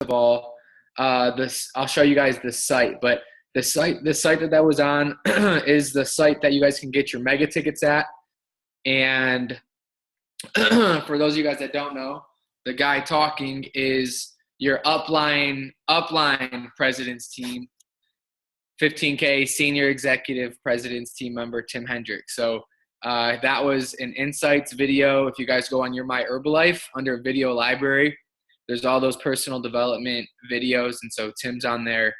of all, this I'll show you guys the site, but the site that was on is the site that you guys can get your mega tickets at. And for those of you guys that don't know, the guy talking is your upline president's team, 15K senior executive president's team member, Tim Hendricks. So that was an insights video. If you guys go on Your My Herbalife under video library, there's all those personal development videos. And so Tim's on there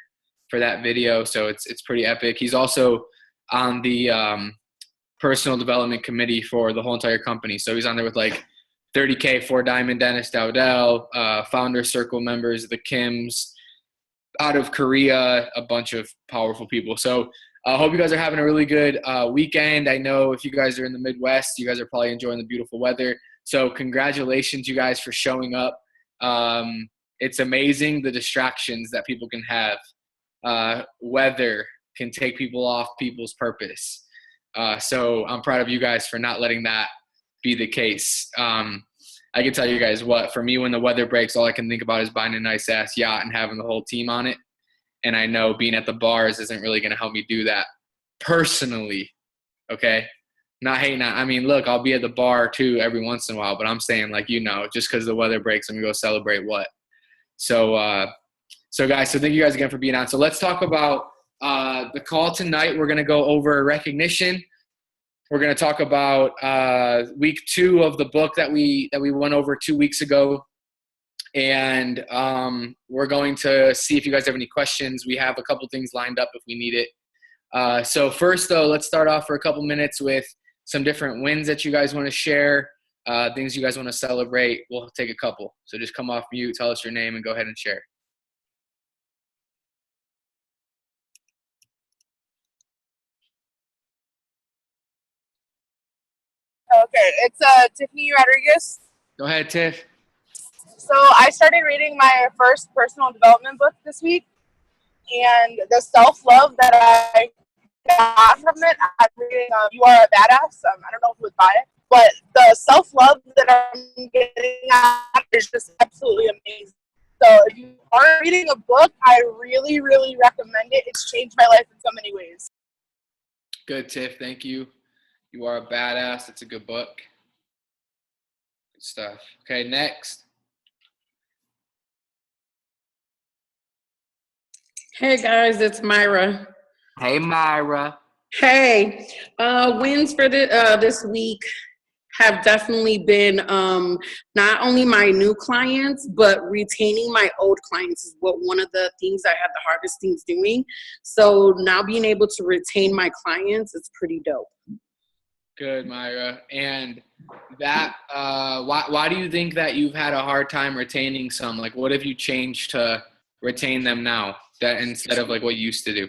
for that video. So it's pretty epic. He's also on the personal development committee for the whole entire company. So he's on there with like 30K, 4Diamond, Dennis Dowdell, Founder Circle members, the Kims, out of Korea, a bunch of powerful people. So I hope you guys are having a really good weekend. I know if you guys are in the Midwest, you guys are probably enjoying the beautiful weather. So congratulations, you guys, for showing up. It's amazing the distractions that people can have. Weather can take people off people's purpose. So I'm proud of you guys for not letting that be the case. I can tell you guys what, for me, when the weather breaks, all I can think about is buying a nice ass yacht and having the whole team on it. And I know being at the bars isn't really going to help me do that personally. Okay. Not hating on, I mean, look, I'll be at the bar too every once in a while, but I'm saying, like, just because the weather breaks, I'm going to go celebrate what? So guys, so thank you guys again for being on. So let's talk about the call tonight. We're going to go over recognition. We're going to talk about week 2 of the book that we went over 2 weeks ago. And we're going to see if you guys have any questions. We have a couple things lined up if we need it. So first, though, let's start off for a couple minutes with some different wins that you guys want to share, things you guys want to celebrate. We'll take a couple. So just come off mute, tell us your name, and go ahead and share. Okay, it's Tiffany Rodriguez. Go ahead, Tiff. So I started reading my first personal development book this week, and the self-love that I got from it, I'm reading You Are a Badass. I don't know who would buy it, but the self-love that I'm getting at is just absolutely amazing. So if you are reading a book, I really, really recommend it. It's changed my life in so many ways. Good, Tiff. Thank you. You Are a Badass. It's a good book. Good stuff. Okay, next. Hey guys, it's Myra. Hey, Myra. Hey, wins for this week have definitely been not only my new clients, but retaining my old clients is one of the things I had the hardest things doing. So now being able to retain my clients is pretty dope. Good, Myra. And that, why do you think that you've had a hard time retaining some? Like, what have you changed to retain them now, that instead of like what you used to do?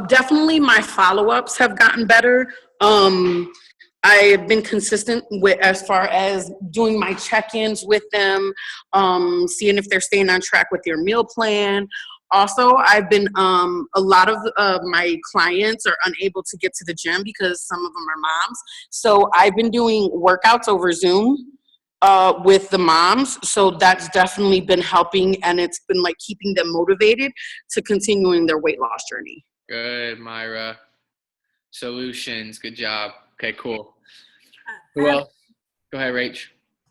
Definitely my follow-ups have gotten better. I've been consistent with as far as doing my check-ins with them, seeing if they're staying on track with their meal plan. Also, I've been, a lot of my clients are unable to get to the gym because some of them are moms. So I've been doing workouts over Zoom with the moms. So that's definitely been helping, and it's been like keeping them motivated to continuing their weight loss journey. Good, Myra. Solutions. Good job. Okay, cool. Who else? Go ahead, Rach.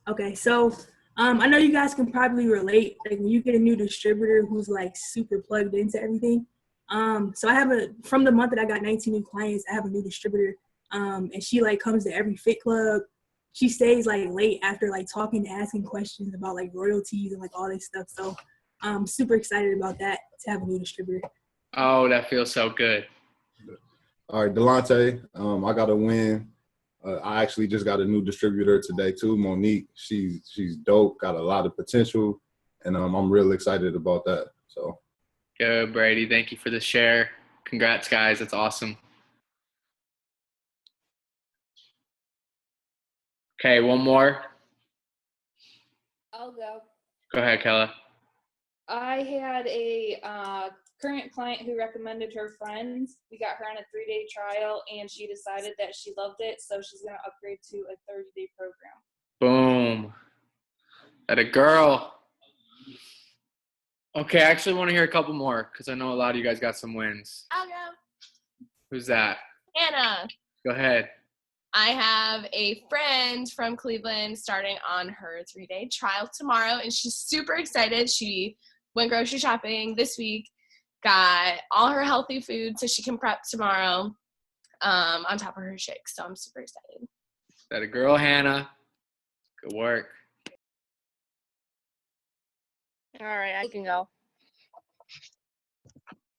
Okay, so I know you guys can probably relate, like when you get a new distributor who's like super plugged into everything. So I have from the month that I got 19 new clients, I have a new distributor, and she like comes to every fit club. She stays like late after like talking and asking questions about like royalties and like all this stuff. So I'm super excited about that, to have a new distributor. Oh, that feels so good. All right, Delonte, I got a win. I actually just got a new distributor today too, Monique. She's dope, got a lot of potential, and I'm real excited about that. So Good, Brady. Thank you for the share. Congrats, guys. That's awesome. Okay, one more. I'll go. Go ahead, Kella. I had a current client who recommended her friends. We got her on a 3-day trial, and she decided that she loved it, so she's going to upgrade to a 30-day program. Boom. That a girl. Okay, I actually want to hear a couple more because I know a lot of you guys got some wins. I'll go. Who's that? Anna. Go ahead. I have a friend from Cleveland starting on her 3-day trial tomorrow, and she's super excited. She went grocery shopping this week, got all her healthy food so she can prep tomorrow on top of her shakes. So I'm super excited. That a girl, Hannah. Good work. All right, I can go.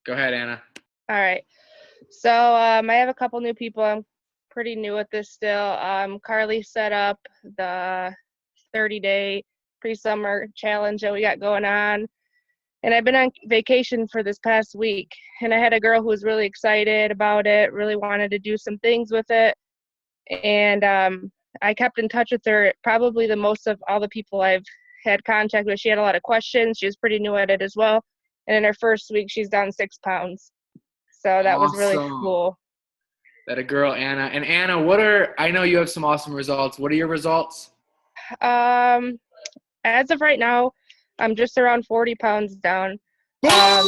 Go ahead, Anna. All right. So I have a couple new people. I'm pretty new at this still. Carly set up the 30-day pre-summer challenge that we got going on. And I've been on vacation for this past week. And I had a girl who was really excited about it, really wanted to do some things with it. And I kept in touch with her, probably the most of all the people I've had contact with. She had a lot of questions. She was pretty new at it as well. And in her first week, she's down 6 pounds. So that was really Awesome. cool. That a girl, Anna. And Anna, I know you have some awesome results. What are your results? As of right now, I'm just around 40 pounds down. That's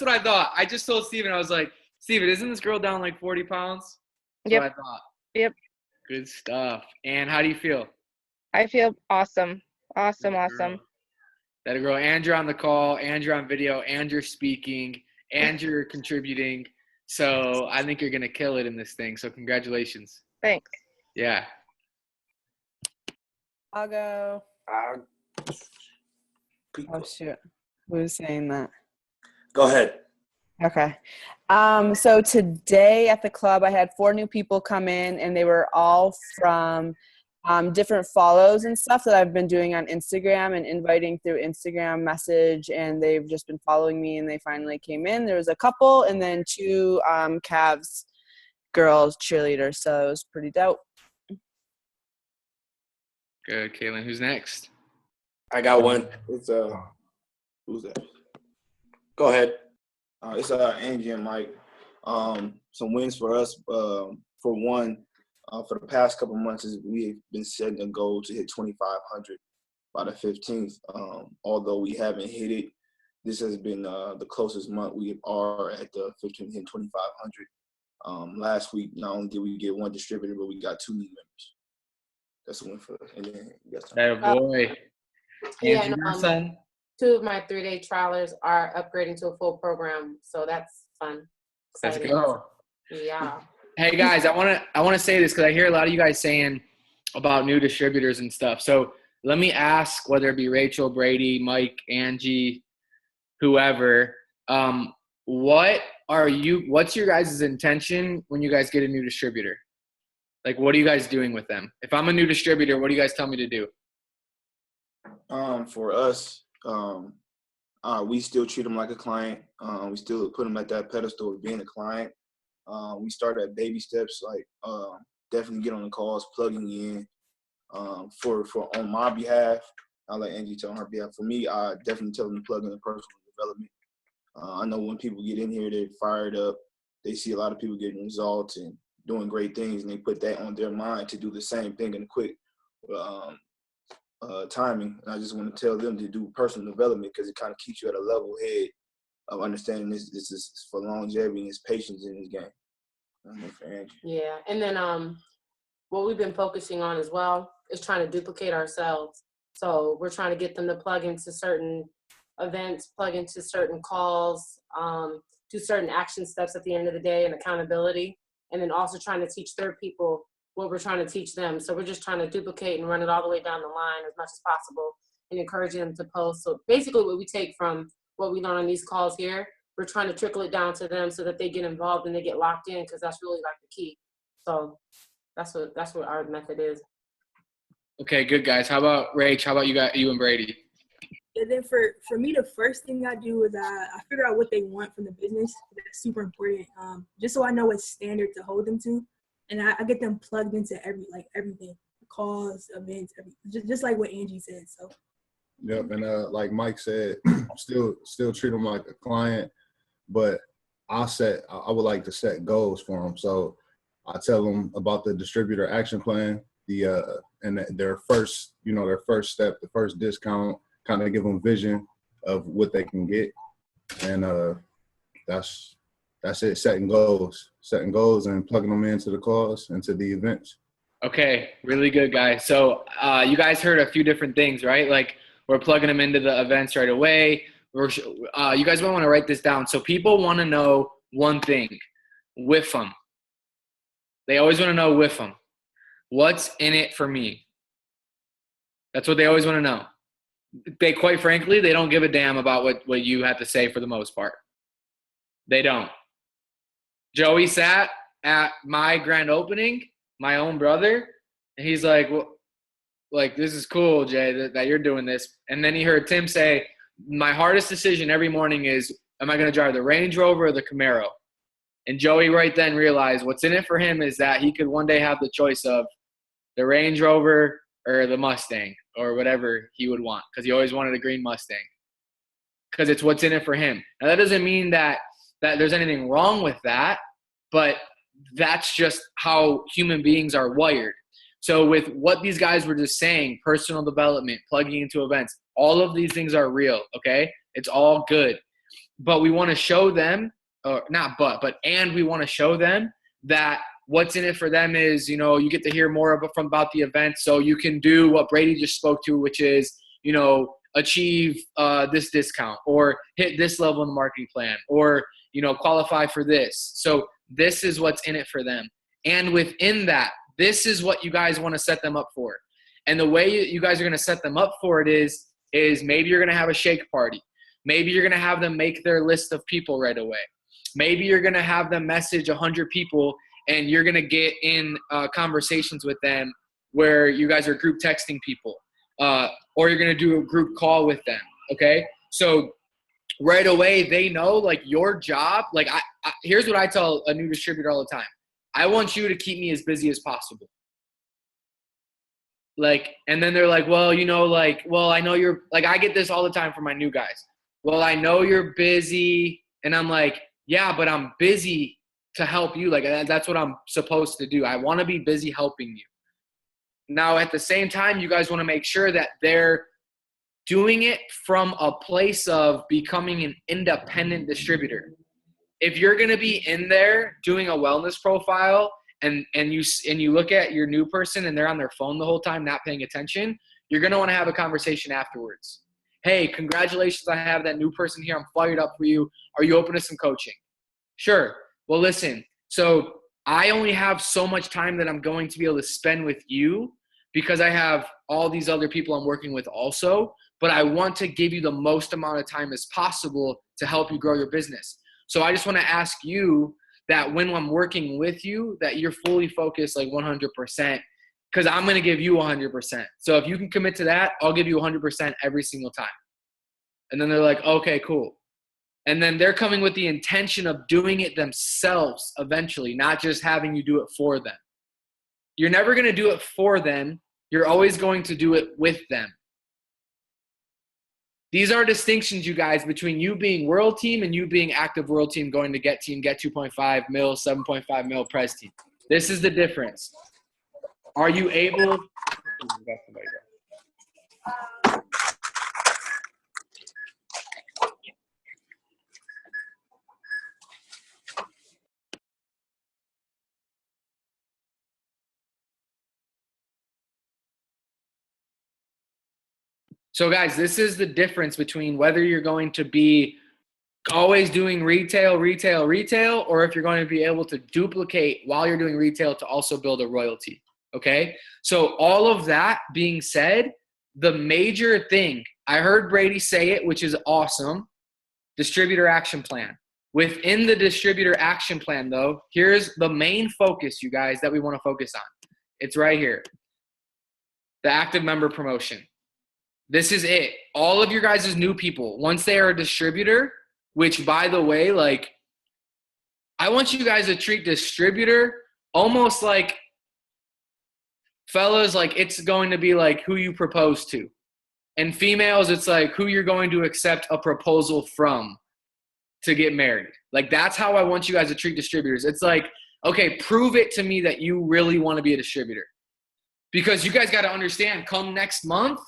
what I thought. I just told Steven, I was like, Steven, isn't this girl down like 40 pounds? That's Yep. what I thought. Yep. Good stuff. And how do you feel? I feel awesome. Awesome. That a girl, and you're on the call, and you're on video, and you're speaking, and you're contributing. So I think you're going to kill it in this thing. So congratulations. Thanks. Yeah. I'll go. Oh shoot. Who's saying that? Go ahead. Okay. So today at the club I had 4 new people come in, and they were all from different follows and stuff that I've been doing on Instagram and inviting through Instagram message, and they've just been following me, and they finally came in. There was a couple, and then 2 Cavs girls cheerleaders, so it was pretty dope. Good. Kaylin, who's next? I got one. It's who's that? Go ahead. It's Angie and Mike. Some wins for us. For one, for the past couple months, we've been setting a goal to hit 2,500 by the 15th. Although we haven't hit it, this has been the closest month we are at the 15th, hitting 2,500. Last week, not only did we get 1 distributor, but we got 2 new members. That's a win for us. And then you got That a boy. Yeah, Angie, and, your son? 2 of my 3-day trialers are upgrading to a full program, so that's fun. Let's Exciting. go. Yeah. Hey guys, I want to say this because I hear a lot of you guys saying about new distributors and stuff. So let me ask, whether it be Rachel, Brady, Mike, Angie, whoever, what's your guys' intention when you guys get a new distributor? Like, what are you guys doing with them? If I'm a new distributor, what do you guys tell me to do? For us, we still treat them like a client. We still put them at that pedestal of being a client. We start at baby steps, like definitely get on the calls, plugging in. For on my behalf, I'll let Angie tell on her behalf. For me, I definitely tell them to plug in the personal development. I know when people get in here, they're fired up. They see a lot of people getting results and doing great things, and they put that on their mind to do the same thing in a quick timing. And I just want to tell them to do personal development because it kind of keeps you at a level head of understanding this is for longevity and this patience in this game. I know for Angie. Yeah, and then what we've been focusing on as well is trying to duplicate ourselves. So we're trying to get them to plug into certain events, plug into certain calls, do certain action steps at the end of the day and accountability, and then also trying to teach their people what we're trying to teach them. So we're just trying to duplicate and run it all the way down the line as much as possible and encouraging them to post. So basically what we take from what we learn on these calls here, we're trying to trickle it down to them so that they get involved and they get locked in, because that's really like the key. So that's what our method is. Okay, good guys. How about Rach? How about you and Brady? And then for me, the first thing I do is I figure out what they want from the business. That's super important. Just so I know what standard to hold them to, and I get them plugged into everything, calls, events, just like what Angie said. So. Yep, and like Mike said, still treat them like a client, but I would like to set goals for them. So I tell them about the distributor action plan, and their first step, the first discount, kind of give them vision of what they can get. And that's it, setting goals and plugging them into the cause, into the events. Okay, really good, guys. So you guys heard a few different things, right? Like we're plugging them into the events right away. You guys might want to write this down. So people want to know one thing, with them. They always want to know with them. What's in it for me? That's what they always want to know. They, quite frankly, they don't give a damn about what you have to say for the most part. They don't. Joey sat at my grand opening, my own brother, and he's like, well, like, this is cool, Jay, that you're doing this. And then he heard Tim say, my hardest decision every morning is, am I going to drive the Range Rover or the Camaro? And Joey right then realized what's in it for him is that he could one day have the choice of the Range Rover or the Mustang or whatever he would want, because he always wanted a green Mustang, because it's what's in it for him. Now, that doesn't mean that there's anything wrong with that, but that's just how human beings are wired. So with what these guys were just saying, personal development, plugging into events, all of these things are real, okay? It's all good. But we want to show them, and we want to show them that what's in it for them is, you know, you get to hear more about the event, so you can do what Brady just spoke to, which is, you know, achieve this discount or hit this level in the marketing plan or, you know, qualify for this. So this is what's in it for them. And within that, this is what you guys want to set them up for. And the way you guys are going to set them up for it is maybe you're going to have a shake party. Maybe you're going to have them make their list of people right away. Maybe you're going to have them message 100 people and you're going to get in conversations with them where you guys are group texting people, or you're going to do a group call with them, okay? So right away they know, like, your job, like here's what I tell a new distributor all the time. I want you to keep me as busy as possible. Like, and then they're like, well, you know, like, well, I know you're, like, I get this all the time from my new guys. Well, I know you're busy. And I'm like, yeah, but I'm busy to help you. Like, that's what I'm supposed to do. I want to be busy helping you. Now, at the same time, you guys want to make sure that they're doing it from a place of becoming an independent distributor. If you're going to be in there doing a wellness profile and you look at your new person and they're on their phone the whole time, not paying attention, you're going to want to have a conversation afterwards. Hey, congratulations, I have that new person here. I'm fired up for you. Are you open to some coaching? Sure. Well, listen, so I only have so much time that I'm going to be able to spend with you because I have all these other people I'm working with also, but I want to give you the most amount of time as possible to help you grow your business. So I just want to ask you that when I'm working with you, that you're fully focused, like 100%, because I'm going to give you 100%. So if you can commit to that, I'll give you 100% every single time. And then they're like, okay, cool. And then they're coming with the intention of doing it themselves eventually, not just having you do it for them. You're never going to do it for them. You're always going to do it with them. These are distinctions, you guys, between you being world team and you being active world team, going to get team, get 2.5 mil, 7.5 mil press team. This is the difference. Are you able? So guys, this is the difference between whether you're going to be always doing retail, or if you're going to be able to duplicate while you're doing retail to also build a royalty, okay? So all of that being said, the major thing, I heard Brady say it, which is awesome, distributor action plan. Within the distributor action plan, though, here's the main focus, you guys, that we want to focus on. It's right here. The active member promotion. This is it. All of your guys' new people, once they are a distributor, which, by the way, like, I want you guys to treat distributor almost like, fellas, like it's going to be like who you propose to. And females, it's like who you're going to accept a proposal from to get married. Like, that's how I want you guys to treat distributors. It's like, okay, prove it to me that you really want to be a distributor. Because you guys got to understand, come next month,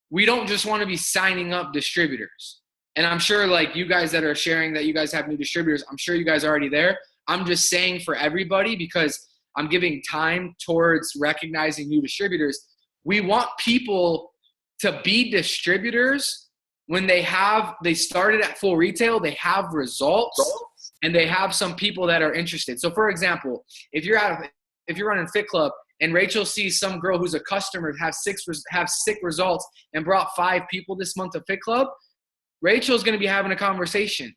we don't just want to be signing up distributors. And I'm sure like you guys that are sharing that you guys have new distributors, I'm sure you guys are already there. I'm just saying for everybody, because I'm giving time towards recognizing new distributors. We want people to be distributors when they started at full retail, they have results, and they have some people that are interested. So for example, if you're running Fit Club and Rachel sees some girl who's a customer have sick results and brought 5 people this month to Fit Club, Rachel's going to be having a conversation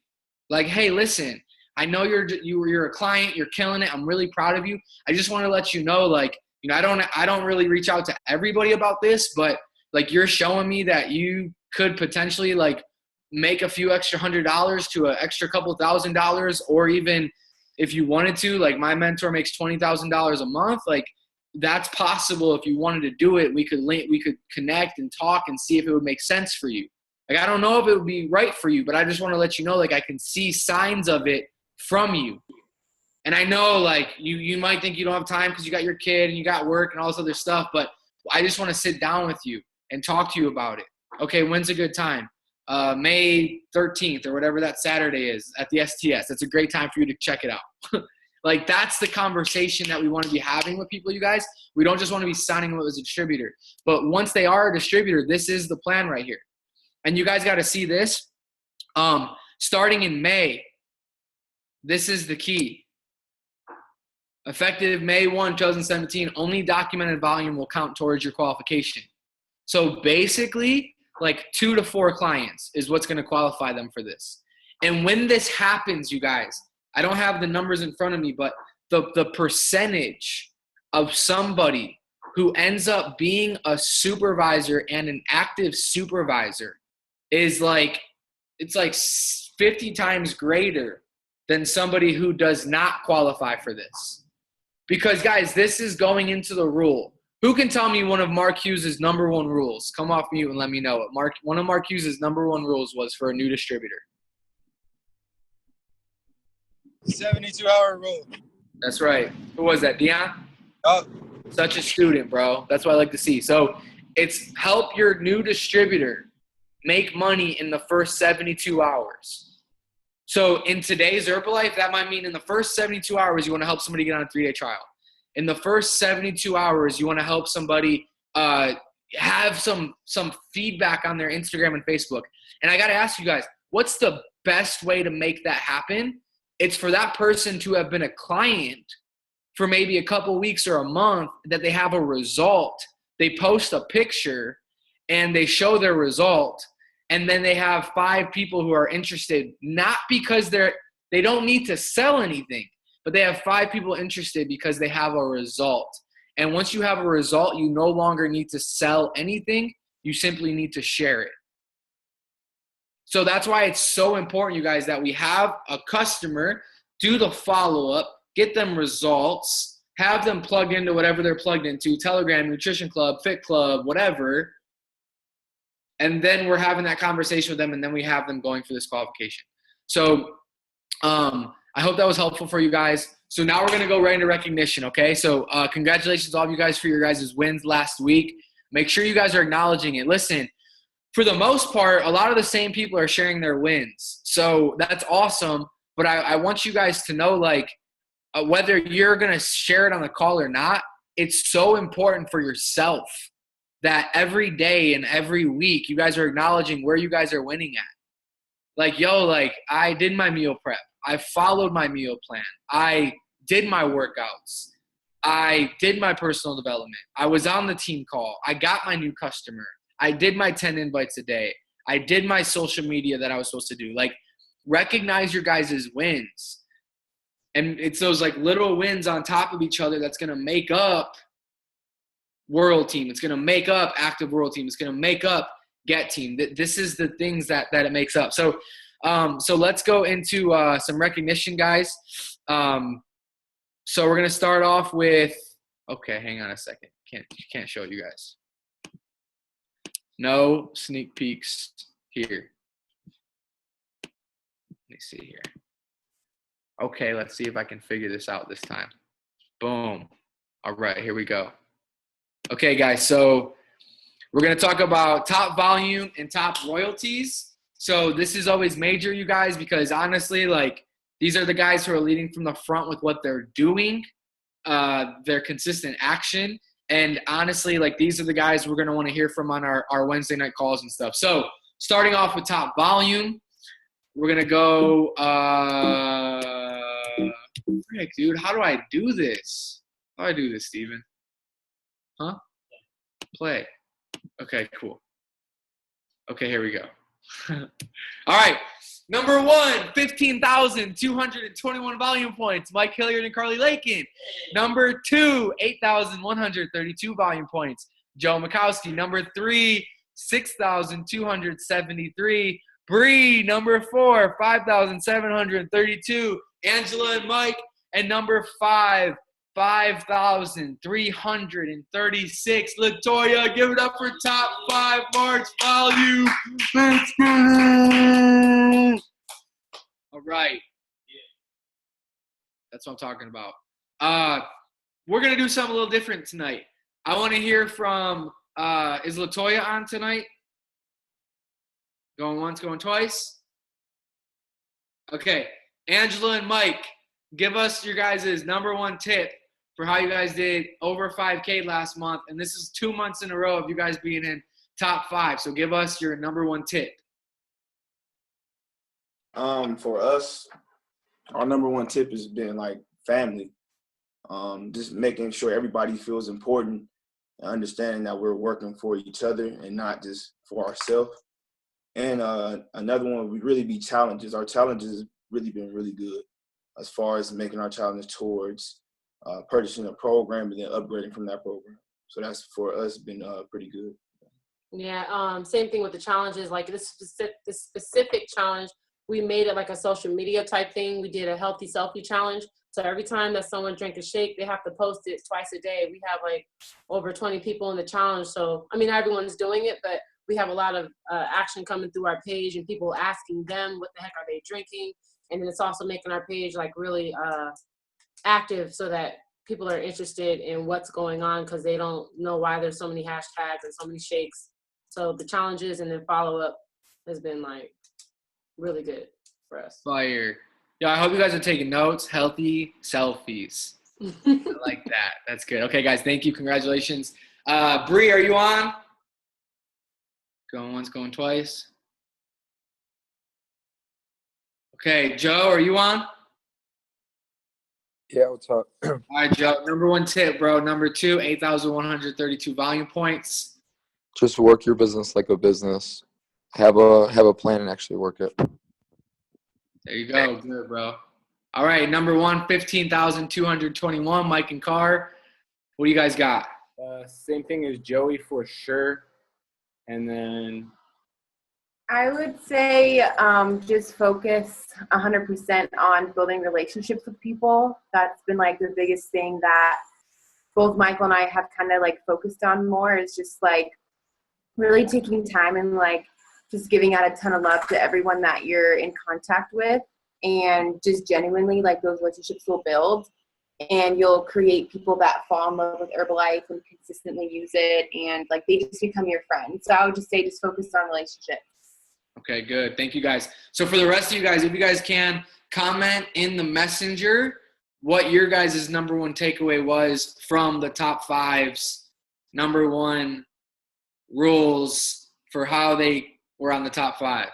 like, hey, listen, I know you're a client, you're killing it. I'm really proud of you. I just want to let you know, like, you know, I don't really reach out to everybody about this, but like you're showing me that you could potentially like make a few extra $100 to an extra couple $1,000, or even if you wanted to, like my mentor makes $20,000 a month. Like that's possible. If you wanted to do it, we could connect and talk and see if it would make sense for you. Like, I don't know if it would be right for you, but I just want to let you know, like, I can see signs of it from you. And I know, like, you might think you don't have time because you got your kid and you got work and all this other stuff, but I just want to sit down with you and talk to you about it. Okay, when's a good time? May 13th or whatever that Saturday is at the STS. That's a great time for you to check it out. Like, that's the conversation that we want to be having with people, you guys. We don't just want to be signing them up as a distributor. But once they are a distributor, this is the plan right here. And you guys got to see this. Starting in May, this is the key. Effective May 1, 2017, only documented volume will count towards your qualification. So basically, like 2 to 4 clients is what's going to qualify them for this. And when this happens, you guys, I don't have the numbers in front of me, but the percentage of somebody who ends up being a supervisor and an active supervisor is like, it's like 50 times greater than somebody who does not qualify for this. Because guys, this is going into the rule. Who can tell me one of Mark Hughes' number 1 rules? Come off mute and let me know what one of Mark Hughes' number 1 rules was for a new distributor. 72-hour rule. That's right. Who was that, Dion? Oh. Such a student, bro. That's what I like to see. So it's help your new distributor make money in the first 72 hours. So in today's Herbalife, that might mean in the first 72 hours, you want to help somebody get on a 3-day trial. In the first 72 hours, you want to help somebody have some feedback on their Instagram and Facebook. And I got to ask you guys, what's the best way to make that happen? It's for that person to have been a client for maybe a couple weeks or a month, that they have a result. They post a picture and they show their result. And then they have 5 people who are interested, not because they don't need to sell anything, but they have 5 people interested because they have a result. And once you have a result, you no longer need to sell anything. You simply need to share it. So that's why it's so important, you guys, that we have a customer do the follow-up, get them results, have them plugged into whatever they're plugged into, Telegram, Nutrition Club, Fit Club, whatever. And then we're having that conversation with them, and then we have them going for this qualification. So I hope that was helpful for you guys. So now we're going to go right into recognition, okay? So congratulations to all of you guys for your guys' wins last week. Make sure you guys are acknowledging it. Listen, for the most part, a lot of the same people are sharing their wins. So that's awesome. But I want you guys to know, like, whether you're going to share it on the call or not, it's so important for yourself that every day and every week you guys are acknowledging where you guys are winning at. Like, yo, like, I did my meal prep. I followed my meal plan. I did my workouts. I did my personal development. I was on the team call. I got my new customer. I did my 10 invites a day. I did my social media that I was supposed to do. Like, recognize your guys' wins. And it's those, like, little wins on top of each other that's going to make up World Team. It's going to make up Active World Team. It's going to make up Get Team. This is the things that it makes up. So let's go into some recognition, guys. So we're going to start off with, okay, hang on a second. Can't show you guys. No sneak peeks here. Let me see here. Okay, let's see if I can figure this out this time. Boom. All right, here we go. Okay, guys, so We're going to talk about top volume and top royalties. So this is always major, you guys, because honestly, like, these are the guys who are leading from the front with what they're doing, their consistent action. And honestly, like, these are the guys we're going to want to hear from on our Wednesday night calls and stuff. So starting off with top volume, we're going to go, frick, dude, how do I do this? How do I do this, Steven? Huh? Play. Okay, cool. Okay, here we go. All right. Number 1, 15,221 volume points, Mike Hilliard and Carly Lakin. Number 2, 8,132 volume points, Joe Makowski. Number 3, 6,273, Bree. Number 4, 5,732, Angela and Mike. And number 5, 5,336, Latoya. Give it up for top 5 March volume. Let's go. All right. That's what I'm talking about. We're going to do something a little different tonight. I want to hear from, is Latoya on tonight? Going once, going twice? Okay. Angela and Mike, give us your guys' number 1 tip for how you guys did over 5K last month. And this is 2 months in a row of you guys being in top 5. So give us your number 1 tip. For us, our number 1 tip has been like family. Just making sure everybody feels important and understanding that we're working for each other and not just for ourselves. And another one would really be challenges. Our challenges have really been really good as far as making our challenge towards purchasing a program and then upgrading from that program. So that's, for us, been pretty good. Yeah, same thing with the challenges. Like this specific challenge, we made it like a social media type thing. We did a healthy selfie challenge. So every time that someone drank a shake, they have to post it twice a day. We have like over 20 people in the challenge. So, I mean, everyone's doing it, but we have a lot of action coming through our page and people asking them what the heck are they drinking. And then it's also making our page like really active so that people are interested in what's going on because they don't know why there's so many hashtags and so many shakes. So the challenges and then follow-up has been like really good for us. Fire. Yeah, I hope you guys are taking notes. Healthy selfies. I like that. That's good. Okay, guys, thank you. Congratulations. Bree, are you on? Going once, going twice. Okay, Joe, are you on? Yeah, what's up? All right, Joe. Number 1 tip, bro. Number 2, 8,132 volume points. Just work your business like a business. Have a plan and actually work it. There you go. Good, bro. All right, number 1, 15,221, Mike and Carr. What do you guys got? Same thing as Joey for sure. And then I would say just focus 100% on building relationships with people. That's been like the biggest thing that both Michael and I have kind of like focused on more, is just like really taking time and like just giving out a ton of love to everyone that you're in contact with, and just genuinely like those relationships will build and you'll create people that fall in love with Herbalife and consistently use it, and like they just become your friends. So I would just say just focus on relationships. Okay, good. Thank you, guys. So for the rest of you guys, if you guys can, comment in the messenger what your guys' number 1 takeaway was from the top 5's number 1 rules for how they were on the top 5.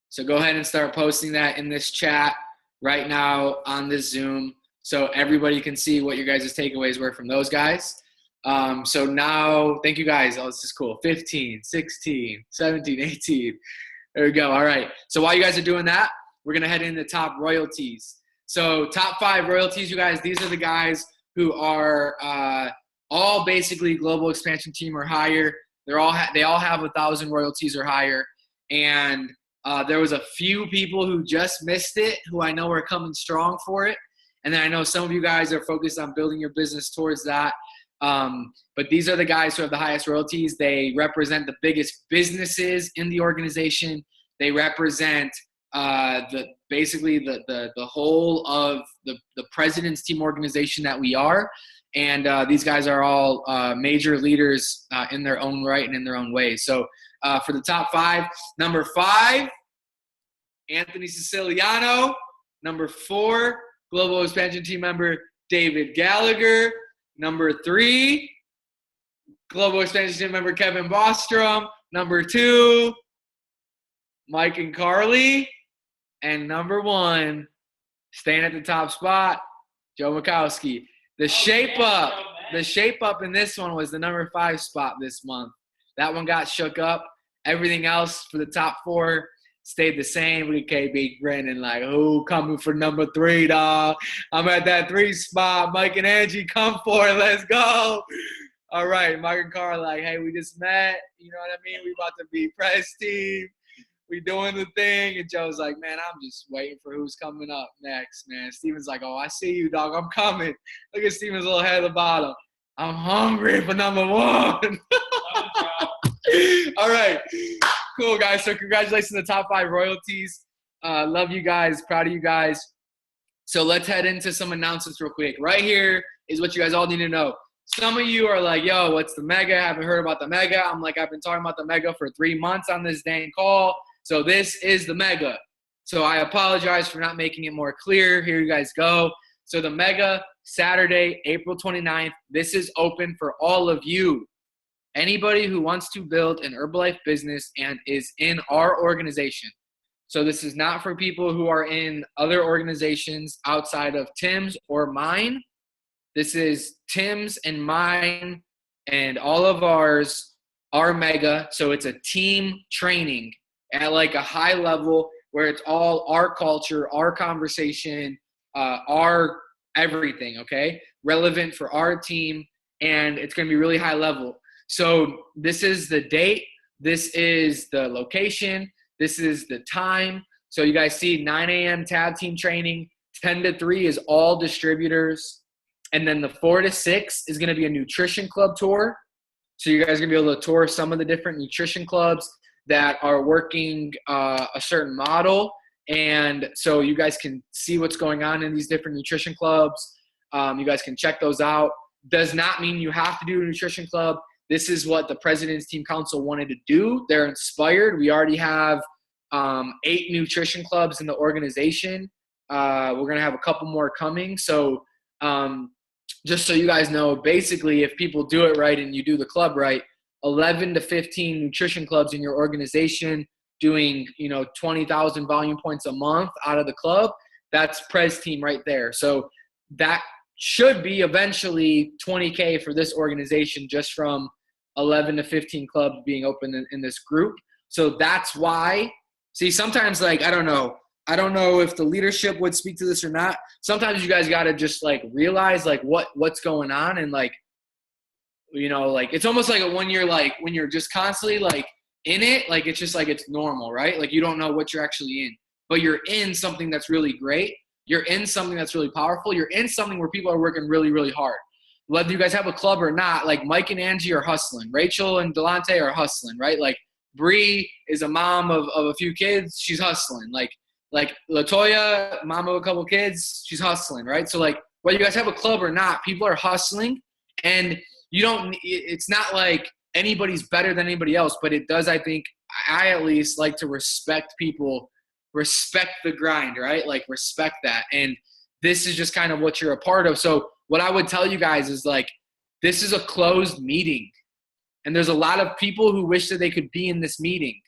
So go ahead and start posting that in this chat right now on this Zoom so everybody can see what your guys' takeaways were from those guys. So now, thank you guys. Oh, this is cool. 15, 16, 17, 18. There we go. All right. So while you guys are doing that, we're going to head into top royalties. So top 5 royalties, you guys, these are the guys who are all basically global expansion team or higher. They all have 1,000 royalties or higher. And there was a few people who just missed it, who I know are coming strong for it. And then I know some of you guys are focused on building your business towards that. But these are the guys who have the highest royalties. They represent the biggest businesses in the organization. They represent basically the whole of the president's team organization that we are. And these guys are all major leaders in their own right and in their own way. So for the top 5, number 5, Anthony Siciliano. Number 4, Global Expansion Team member David Gallagher. Number 3, Global Expansion Team member Kevin Bostrom. Number 2, Mike and Carly. And number 1, staying at the top spot, Joe Mikowski. The shape up in this one was the number 5 spot this month. That one got shook up. Everything else for the top 4 stayed the same. We KB grinning like, who coming for number 3, dog? I'm at that 3 spot. Mike and Angie, come for it. Let's go. All right, Mike and Carl like, hey, we just met. You know what I mean? We about to be press team. We doing the thing. And Joe's like, man, I'm just waiting for who's coming up next, man. Steven's like, oh, I see you, dog. I'm coming. Look at Steven's little head at the bottom. I'm hungry for number 1. All right. Cool, guys. So congratulations to the top 5 royalties. Love you guys. Proud of you guys. So let's head into some announcements real quick. Right here is what you guys all need to know. Some of you are like, yo, what's the mega? I haven't heard about the mega. I'm like, I've been talking about the mega for 3 months on this dang call. So this is the mega. So I apologize for not making it more clear. Here you guys go. So the mega, Saturday, April 29th. This is open for all of you. Anybody who wants to build an Herbalife business and is in our organization. So this is not for people who are in other organizations outside of Tim's or mine. This is Tim's and mine and all of ours, our mega. So it's a team training at like a high level where it's all our culture, our conversation, our everything, okay? Relevant for our team, and it's going to be really high level. So this is the date. This is the location. This is the time. So you guys see 9 a.m. tab team training, 10 to 3 is all distributors. And then the 4 to 6 is going to be a nutrition club tour. So you guys are going to be able to tour some of the different nutrition clubs that are working a certain model. And so you guys can see what's going on in these different nutrition clubs. You guys can check those out. Does not mean you have to do a nutrition club. This is what the President's Team Council wanted to do. They're inspired. We already have 8 nutrition clubs in the organization. We're going to have a couple more coming. So just so you guys know, basically, if people do it right and you do the club right, 11 to 15 nutrition clubs in your organization doing, 20,000 volume points a month out of the club, that's Prez Team right there. So that should be eventually 20K for this organization just from 11 to 15 clubs being open in this group. So that's why, see, sometimes I don't know if the leadership would speak to this or not. Sometimes you guys got to just realize what's going on. And it's almost like when you're just constantly in it, it's just it's normal, right? You don't know what you're actually in, but you're in something that's really great. You're in something that's really powerful. You're in something where people are working really, really hard. Whether you guys have a club or not, Mike and Angie are hustling. Rachel and Delonte are hustling, right? Bree is a mom of a few kids. She's hustling. LaToya, mom of a couple kids, she's hustling, right? So whether you guys have a club or not, people are hustling, and it's not like anybody's better than anybody else, but it does, I think, I at least like to respect people, respect the grind, right? Respect that. And this is just kind of what you're a part of. So what I would tell you guys is this is a closed meeting, and there's a lot of people who wish that they could be in this meeting,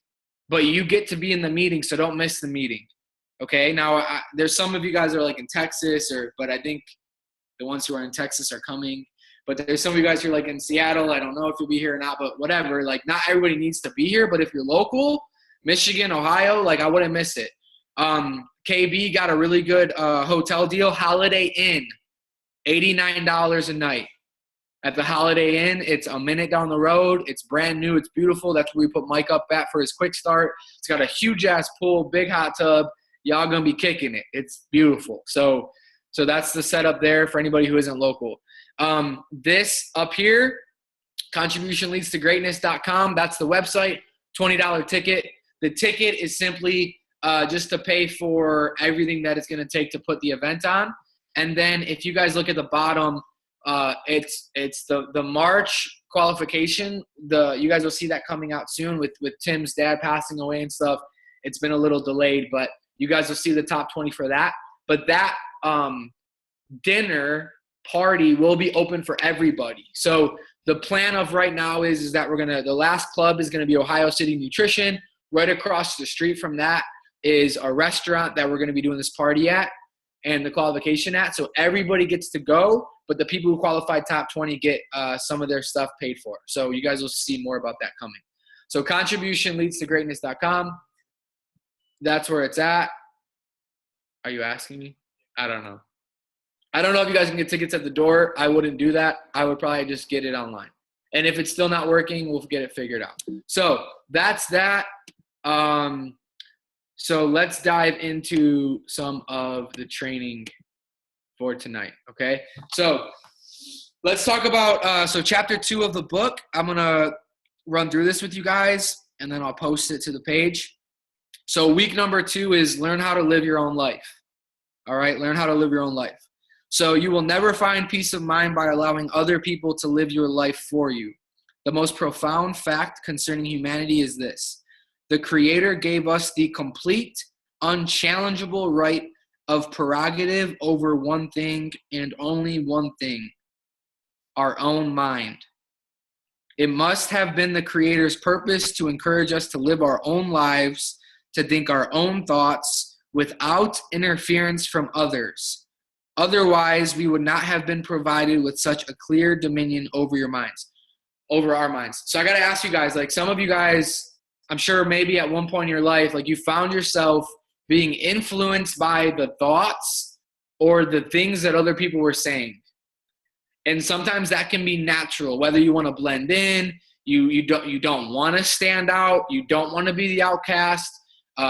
but you get to be in the meeting, so don't miss the meeting. Okay, now there's some of you guys that are in Texas, but I think the ones who are in Texas are coming. But there's some of you guys who are in Seattle. I don't know if you'll be here or not, but whatever. Not everybody needs to be here, but if you're local, Michigan, Ohio, I wouldn't miss it. KB got a really good hotel deal, Holiday Inn, $89 a night. At the Holiday Inn, it's a minute down the road. It's brand new. It's beautiful. That's where we put Mike up at for his quick start. It's got a huge-ass pool, big hot tub. Y'all going to be kicking it. It's beautiful. So that's the setup there for anybody who isn't local. This up here, contributionleadstogreatness.com. That's the website, $20 ticket. The ticket is simply just to pay for everything that it's going to take to put the event on. And then if you guys look at the bottom, It's the March qualification. You guys will see that coming out soon with Tim's dad passing away and stuff. It's been a little delayed, but you guys will see the top 20 for that. But that dinner party will be open for everybody. So the plan of right now is that the last club is gonna be Ohio City Nutrition. Right across the street from that is a restaurant that we're gonna be doing this party at and the qualification at. So everybody gets to go, but the people who qualified top 20 get some of their stuff paid for. So you guys will see more about that coming. So contributionleadstogreatness.com. That's where it's at. Are you asking me? I don't know. I don't know if you guys can get tickets at the door. I wouldn't do that. I would probably just get it online. And if it's still not working, we'll get it figured out. So that's that. So let's dive into some of the training for tonight, okay? So let's talk about, so chapter 2 of the book. I'm going to run through this with you guys, and then I'll post it to the page. So week number 2 is learn how to live your own life, all right? Learn how to live your own life. So you will never find peace of mind by allowing other people to live your life for you. The most profound fact concerning humanity is this: the Creator gave us the complete, unchallengeable right of prerogative over one thing and only one thing: our own mind. It must have been the Creator's purpose to encourage us to live our own lives, to think our own thoughts without interference from others. Otherwise, we would not have been provided with such a clear dominion over our minds. So I got to ask you guys, like some of you guys, I'm sure maybe at one point in your life, like you found yourself being influenced by the thoughts or the things that other people were saying. And sometimes that can be natural, whether you want to blend in, you don't want to stand out, you don't want to be the outcast,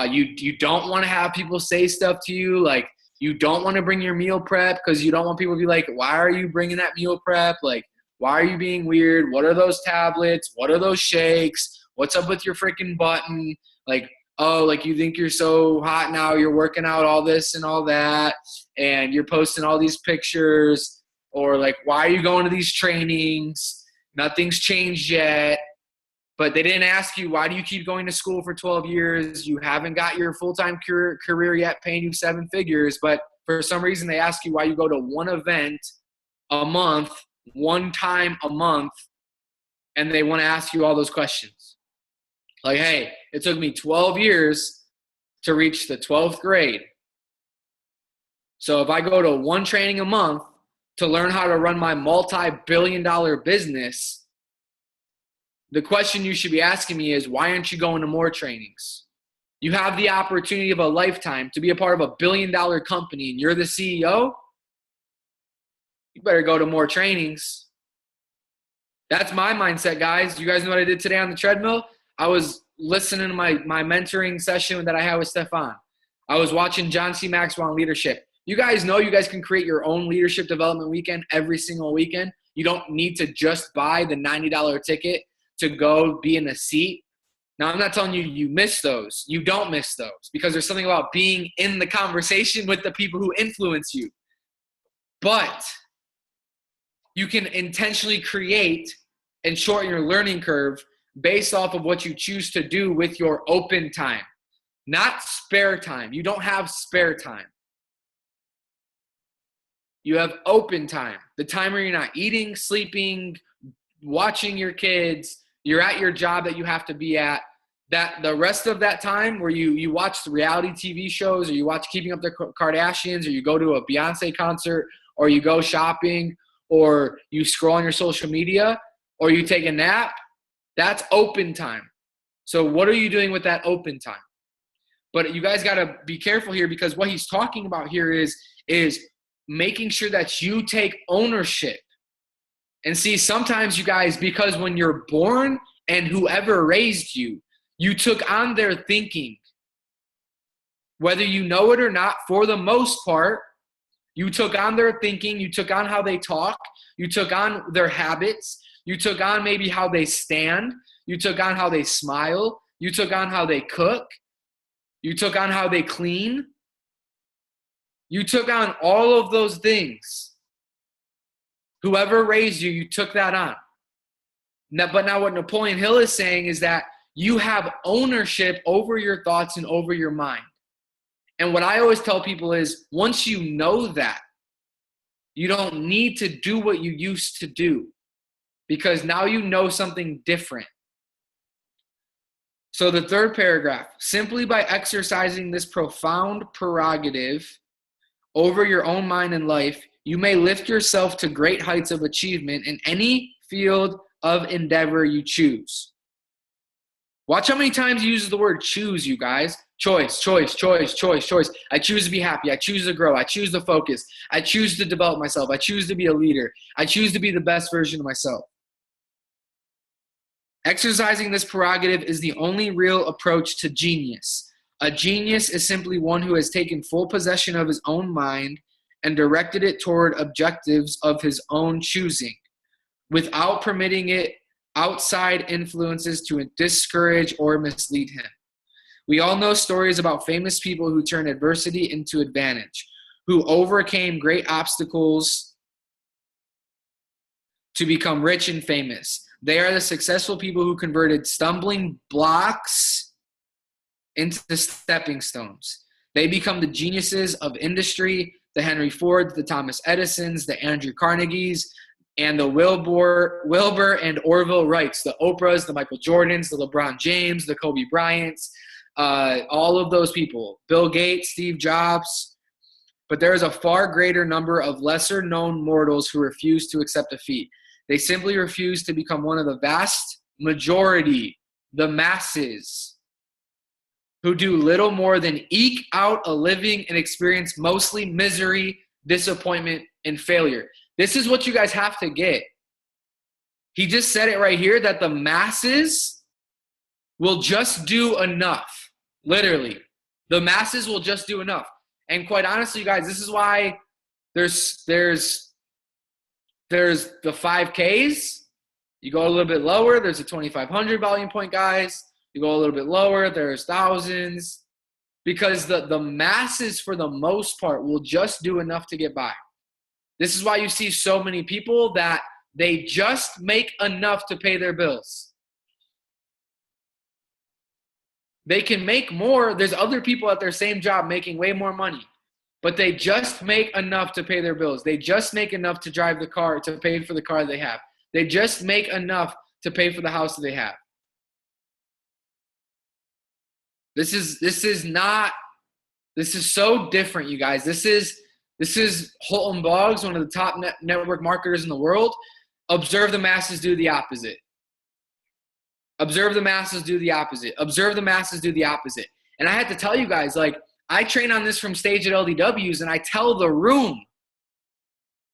you don't want to have people say stuff to you, like you don't want to bring your meal prep because you don't want people to be like, why are you bringing that meal prep? Like, why are you being weird? What are those tablets? What are those shakes? What's up with your freaking button? Like, oh, like you think you're so hot now, you're working out all this and all that, and you're posting all these pictures, or like, why are you going to these trainings? Nothing's changed yet. But they didn't ask you, why do you keep going to school for 12 years? You haven't got your full-time career yet paying you 7 figures. But for some reason, they ask you why you go to one event a month, one time a month, and they want to ask you all those questions. Like, hey, it took me 12 years to reach the 12th grade. So if I go to one training a month to learn how to run my multi-billion-dollar business, the question you should be asking me is, why aren't you going to more trainings? You have the opportunity of a lifetime to be a part of a billion-dollar company and you're the CEO. You better go to more trainings. That's my mindset, guys. You guys know what I did today on the treadmill? I was listening to my mentoring session that I had with Stefan. I was watching John C. Maxwell on leadership. You guys know you guys can create your own leadership development weekend every single weekend. You don't need to just buy the $90 ticket to go be in a seat. Now, I'm not telling you you miss those. You don't miss those because there's something about being in the conversation with the people who influence you. But you can intentionally create and shorten your learning curve based off of what you choose to do with your open time, not spare time. You don't have spare time. You have open time, the time where you're not eating, sleeping, watching your kids, you're at your job that you have to be at. That the rest of that time where you watch the reality TV shows, or you watch Keeping Up the Kardashians, or you go to a Beyonce concert, or you go shopping, or you scroll on your social media, or you take a nap, that's open time. So what are you doing with that open time? But you guys got to be careful here, because what he's talking about here is making sure that you take ownership. And see, sometimes you guys, because when you're born and whoever raised you, you took on their thinking. Whether you know it or not, for the most part, you took on their thinking, you took on how they talk, you took on their habits, you took on maybe how they stand, you took on how they smile, you took on how they cook, you took on how they clean. You took on all of those things. Whoever raised you, you took that on. Now, but now what Napoleon Hill is saying is that you have ownership over your thoughts and over your mind. And what I always tell people is once you know that, you don't need to do what you used to do because now you know something different. So the third paragraph, simply by exercising this profound prerogative over your own mind and life, you may lift yourself to great heights of achievement in any field of endeavor you choose. Watch how many times he uses the word choose, you guys. Choice, choice, choice, choice, choice. I choose to be happy. I choose to grow. I choose to focus. I choose to develop myself. I choose to be a leader. I choose to be the best version of myself. Exercising this prerogative is the only real approach to genius. A genius is simply one who has taken full possession of his own mind and directed it toward objectives of his own choosing, without permitting it outside influences to discourage or mislead him. We all know stories about famous people who turned adversity into advantage, who overcame great obstacles to become rich and famous. They are the successful people who converted stumbling blocks into stepping stones. They become the geniuses of industry, the Henry Fords, the Thomas Edisons, the Andrew Carnegies, and the Wilbur and Orville Wrights, the Oprahs, the Michael Jordans, the LeBron James, the Kobe Bryants, all of those people, Bill Gates, Steve Jobs. But there is a far greater number of lesser known mortals who refuse to accept defeat. They simply refuse to become one of the vast majority, the masses, who do little more than eke out a living and experience mostly misery, disappointment, and failure. This is what you guys have to get. He just said it right here that the masses will just do enough. Literally. The masses will just do enough. And quite honestly, you guys, this is why there's the 5Ks. You go a little bit lower, there's a 2,500 volume point guys. You go a little bit lower, there's thousands. Because the masses, for the most part, will just do enough to get by. This is why you see so many people that they just make enough to pay their bills. They can make more. There's other people at their same job making way more money, but they just make enough to pay their bills. They just make enough to drive the car, to pay for the car they have. They just make enough to pay for the house that they have. This is so different, you guys. This is Holton Boggs, one of the top network marketers in the world. Observe the masses do the opposite. Observe the masses do the opposite. Observe the masses do the opposite. And I had to tell you guys, like, I train on this from stage at LDWs, and I tell the room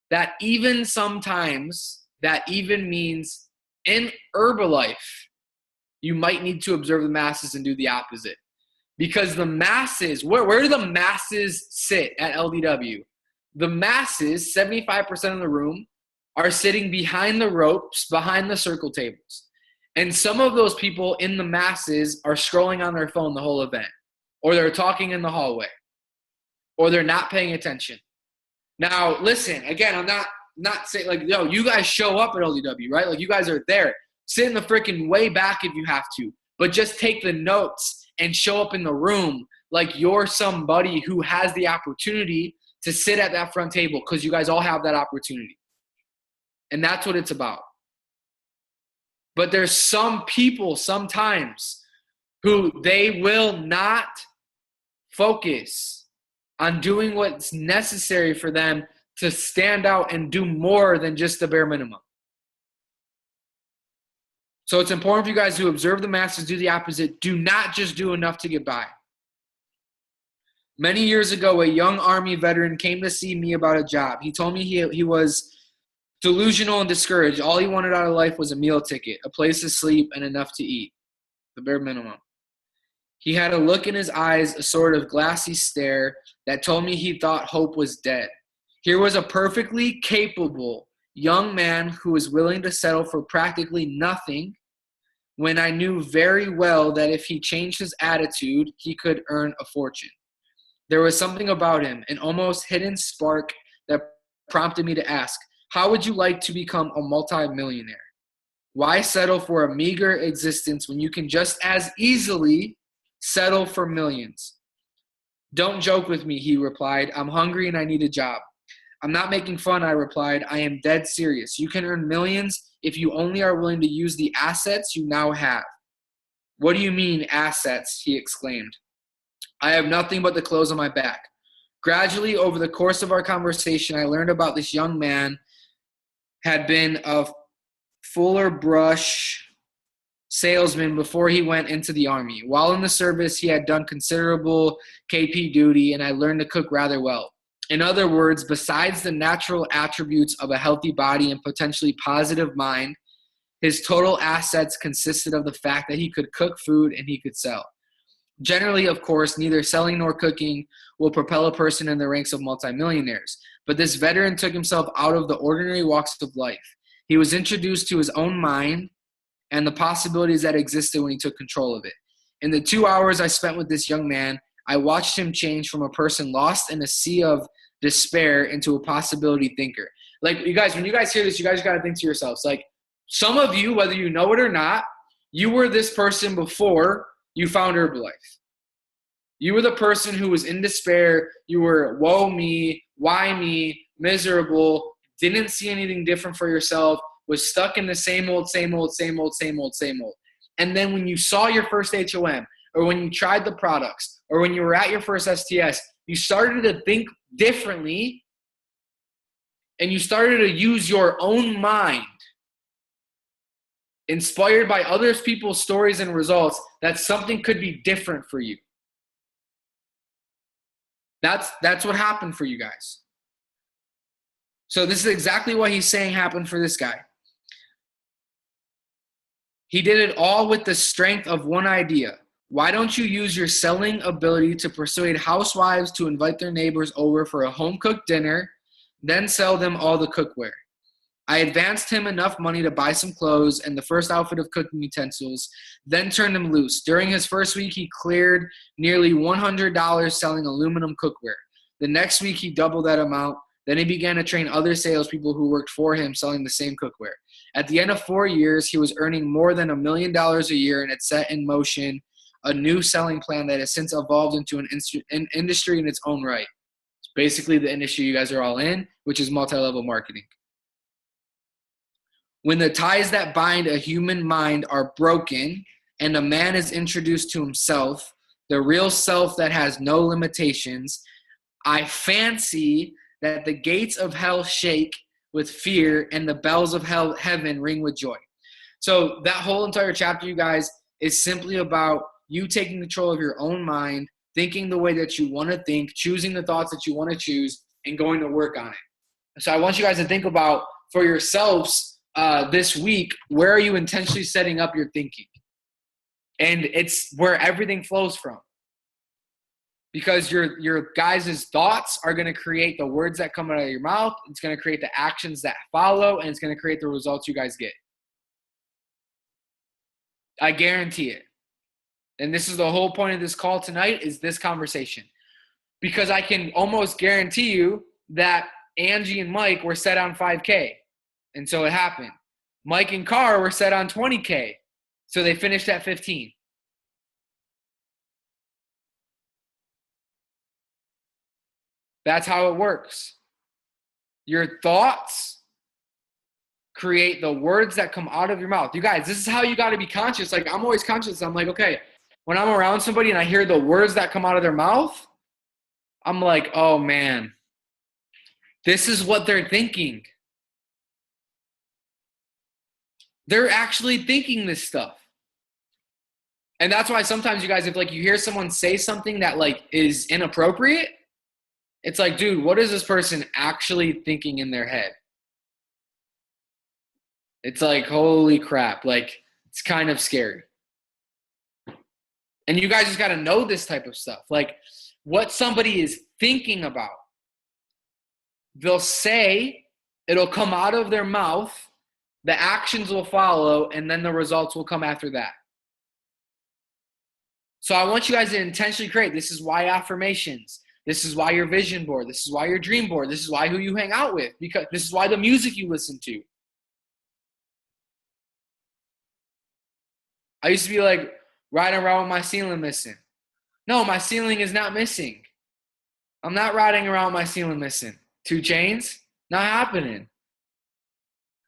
that even sometimes that even means in Herbalife, you might need to observe the masses and do the opposite. Because the masses, where do the masses sit at LDW? The masses, 75% of the room, are sitting behind the ropes, behind the circle tables. And some of those people in the masses are scrolling on their phone the whole event. Or they're talking in the hallway. Or they're not paying attention. Now, listen, again, I'm not saying, like, yo, you guys show up at LDW, right? Like, you guys are there. Sit in the freaking way back if you have to. But just take the notes and show up in the room like you're somebody who has the opportunity to sit at that front table, because you guys all have that opportunity. And that's what it's about. But there's some people sometimes who they will not focus on doing what's necessary for them to stand out and do more than just the bare minimum. So it's important for you guys to observe the masses, do the opposite. Do not just do enough to get by. Many years ago, a young Army veteran came to see me about a job. He told me he was delusional and discouraged. All he wanted out of life was a meal ticket, a place to sleep, and enough to eat, the bare minimum. He had a look in his eyes, a sort of glassy stare that told me he thought hope was dead. Here was a perfectly capable young man who was willing to settle for practically nothing, when I knew very well that if he changed his attitude, he could earn a fortune. There was something about him, an almost hidden spark that prompted me to ask, How would you like to become a multimillionaire? Why settle for a meager existence when you can just as easily settle for millions? Don't joke with me, he replied. I'm hungry and I need a job. I'm not making fun, I replied. I am dead serious. You can earn millions if you only are willing to use the assets you now have. What do you mean, assets? He exclaimed. I have nothing but the clothes on my back. Gradually, over the course of our conversation, I learned about this young man had been a Fuller Brush salesman before he went into the Army. While in the service, he had done considerable KP duty, and I learned to cook rather well. In other words, besides the natural attributes of a healthy body and potentially positive mind, his total assets consisted of the fact that he could cook food and he could sell. Generally, of course, neither selling nor cooking will propel a person in the ranks of multimillionaires, but this veteran took himself out of the ordinary walks of life. He was introduced to his own mind and the possibilities that existed when he took control of it. In the 2 hours I spent with this young man, I watched him change from a person lost in a sea of despair into a possibility thinker. Like, you guys, when you guys hear this, you guys got to think to yourselves, like, some of you, whether you know it or not, you were this person before you found Herbalife. You were the person who was in despair. You were, woe me, why me, miserable, didn't see anything different for yourself, was stuck in the same old. And then when you saw your first HOM, or when you tried the products, or when you were at your first STS, you started to think differently, and you started to use your own mind, inspired by other people's stories and results, that something could be different for you. That's what happened for you guys. So this is exactly what he's saying happened for this guy. He did it all with the strength of one idea. Why don't you use your selling ability to persuade housewives to invite their neighbors over for a home-cooked dinner, then sell them all the cookware? I advanced him enough money to buy some clothes and the first outfit of cooking utensils, then turned him loose. During his first week, he cleared nearly $100 selling aluminum cookware. The next week, he doubled that amount. Then he began to train other salespeople who worked for him selling the same cookware. At the end of 4 years, he was earning more than $1 million a year and had set in motion a new selling plan that has since evolved into an industry in its own right. It's basically the industry you guys are all in, which is multi-level marketing. When the ties that bind a human mind are broken and a man is introduced to himself, the real self that has no limitations, I fancy that the gates of hell shake with fear and the bells of heaven ring with joy. So that whole entire chapter, you guys, is simply about you taking control of your own mind, thinking the way that you want to think, choosing the thoughts that you want to choose, and going to work on it. So I want you guys to think about, for yourselves, this week, where are you intentionally setting up your thinking? And it's where everything flows from. Because your guys' thoughts are going to create the words that come out of your mouth. It's going to create the actions that follow, and it's going to create the results you guys get. I guarantee it. And this is the whole point of this call tonight, is this conversation. Because I can almost guarantee you that Angie and Mike were set on 5K. And so it happened. Mike and Carr were set on 20K. So they finished at 15. That's how it works. Your thoughts create the words that come out of your mouth. You guys, this is how you got to be conscious. Like, I'm always conscious. I'm like, okay, when I'm around somebody and I hear the words that come out of their mouth, I'm like, oh man, this is what they're thinking. They're actually thinking this stuff. And that's why sometimes, you guys, if like you hear someone say something that like is inappropriate, it's like, dude, what is this person actually thinking in their head? It's like, holy crap. Like, it's kind of scary. And you guys just got to know this type of stuff. Like, what somebody is thinking about. They'll say, it'll come out of their mouth, the actions will follow, and then the results will come after that. So I want you guys to intentionally create. This is why affirmations. This is why your vision board. This is why your dream board. This is why who you hang out with. Because this is why the music you listen to. I used to be like riding around with my ceiling missing. No, my ceiling is not missing. I'm not riding around with my ceiling missing. 2 Chainz? Not happening.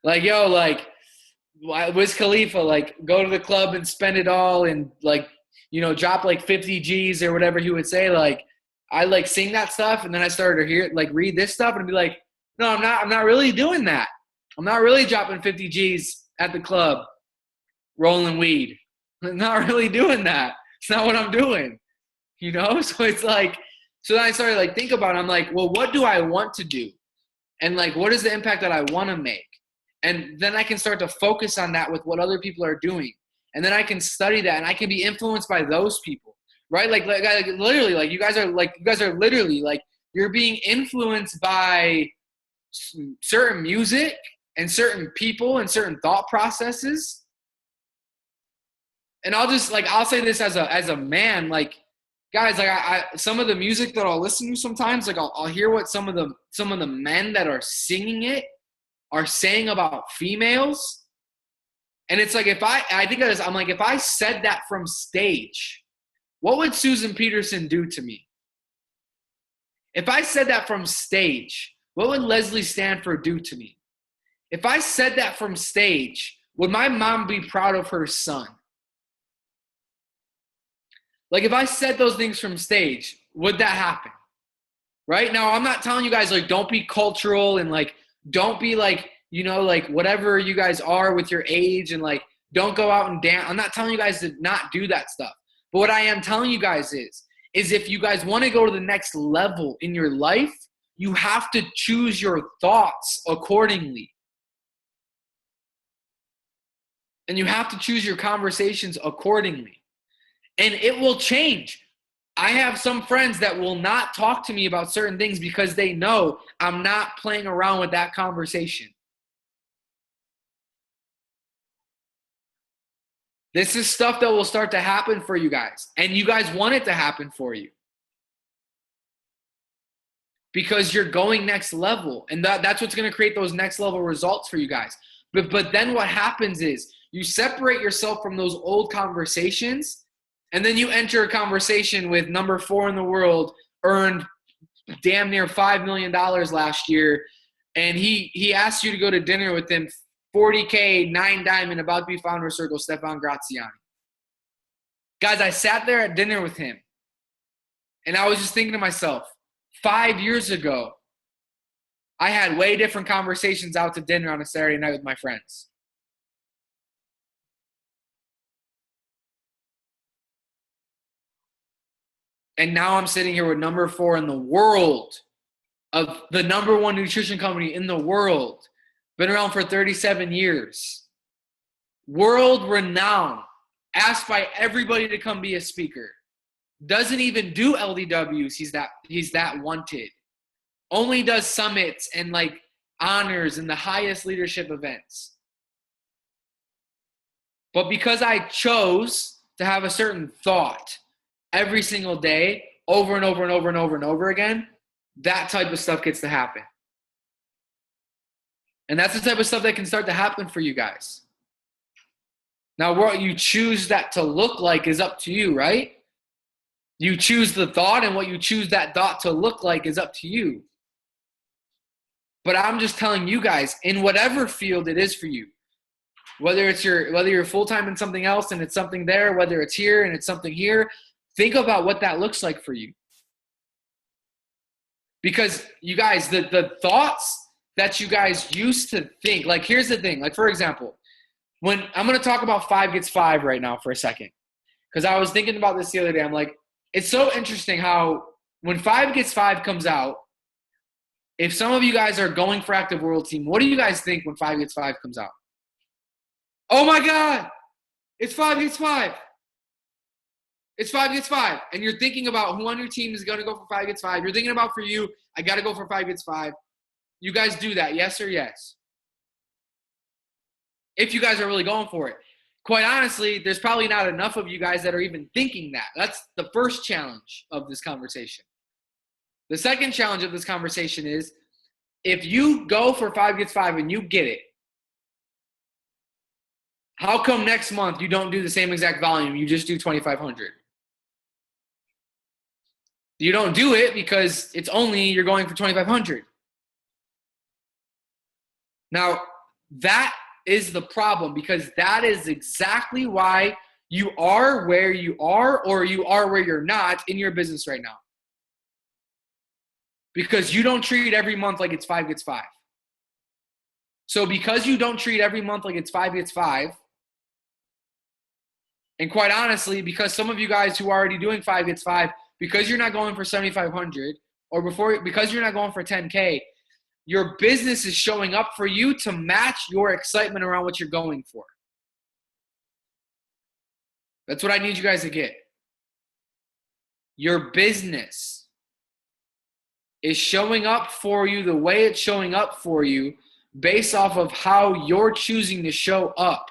Like, yo, like, Wiz Khalifa, like, go to the club and spend it all and, like, you know, drop like 50 G's or whatever he would say. Like, I like sing that stuff, and then I started to hear, like, read this stuff and be like, no, I'm not really doing that. I'm not really dropping 50 G's at the club, rolling weed. I'm not really doing that. It's not what I'm doing, you know? So it's like, so then I started like think about it. I'm like, well, what do I want to do? And like, what is the impact that I want to make? And then I can start to focus on that with what other people are doing. And then I can study that and I can be influenced by those people, right? Like literally, like you guys are literally like, you're being influenced by certain music and certain people and certain thought processes. And I'll say this as a man, like, guys, like I some of the music that I'll listen to sometimes, like I'll hear what some of the men that are singing it are saying about females. And it's like, if I think of this, I'm like, if I said that from stage, what would Susan Peterson do to me? If I said that from stage, what would Leslie Stanford do to me? If I said that from stage, would my mom be proud of her son? Like, if I said those things from stage, would that happen? Right? Now, I'm not telling you guys, like, don't be cultural and, like, don't be, like, you know, like, whatever you guys are with your age and, like, don't go out and dance. I'm not telling you guys to not do that stuff. But what I am telling you guys is if you guys want to go to the next level in your life, you have to choose your thoughts accordingly. And you have to choose your conversations accordingly. And it will change. I have some friends that will not talk to me about certain things because they know I'm not playing around with that conversation. This is stuff that will start to happen for you guys. And you guys want it to happen for you. Because you're going next level. And that's what's going to create those next level results for you guys. But then what happens is you separate yourself from those old conversations. And then you enter a conversation with number 4 in the world, earned damn near $5 million last year, and he asked you to go to dinner with him, 40K, 9 diamond, about to be founder circle, Stefan Graziani. Guys, I sat there at dinner with him, and I was just thinking to myself, 5 years ago, I had way different conversations out to dinner on a Saturday night with my friends. And now I'm sitting here with number 4 in the world of the number 1 nutrition company in the world. Been around for 37 years. World renowned. Asked by everybody to come be a speaker. Doesn't even do LDWs. He's that wanted. Only does summits and like honors and the highest leadership events. But because I chose to have a certain thought every single day, over and over and over and over and over again, that type of stuff gets to happen. And that's the type of stuff that can start to happen for you guys. Now, what you choose that to look like is up to you, right? You choose the thought, and what you choose that thought to look like is up to you. But I'm just telling you guys, in whatever field it is for you, whether you're full-time in something else and it's something there, whether it's here and it's something here, think about what that looks like for you. Because you guys, the thoughts that you guys used to think, like here's the thing, like for example, when I'm going to talk about 5 Gets 5 right now for a second, because I was thinking about this the other day. I'm like, it's so interesting how when 5 Gets 5 comes out, if some of you guys are going for Active World Team, what do you guys think when 5 Gets 5 comes out? Oh my God, it's 5 Gets 5. It's 5 Gets 5. And you're thinking about who on your team is going to go for 5 Gets 5. You're thinking about for you, I got to go for 5 Gets 5. You guys do that, yes or yes? If you guys are really going for it. Quite honestly, there's probably not enough of you guys that are even thinking that. That's the first challenge of this conversation. The second challenge of this conversation is if you go for 5 gets 5 and you get it, how come next month you don't do the same exact volume? You just do 2,500. You don't do it because it's only you're going for 2,500. Now, that is the problem, because that is exactly why you are where you are, or you are where you're not in your business right now. Because you don't treat every month like it's 5 gets 5. So because you don't treat every month like it's 5 gets 5, and quite honestly, because some of you guys who are already doing 5 gets 5, because you're not going for 7,500, or because you're not going for 10K, your business is showing up for you to match your excitement around what you're going for. That's what I need you guys to get. Your business is showing up for you the way it's showing up for you based off of how you're choosing to show up.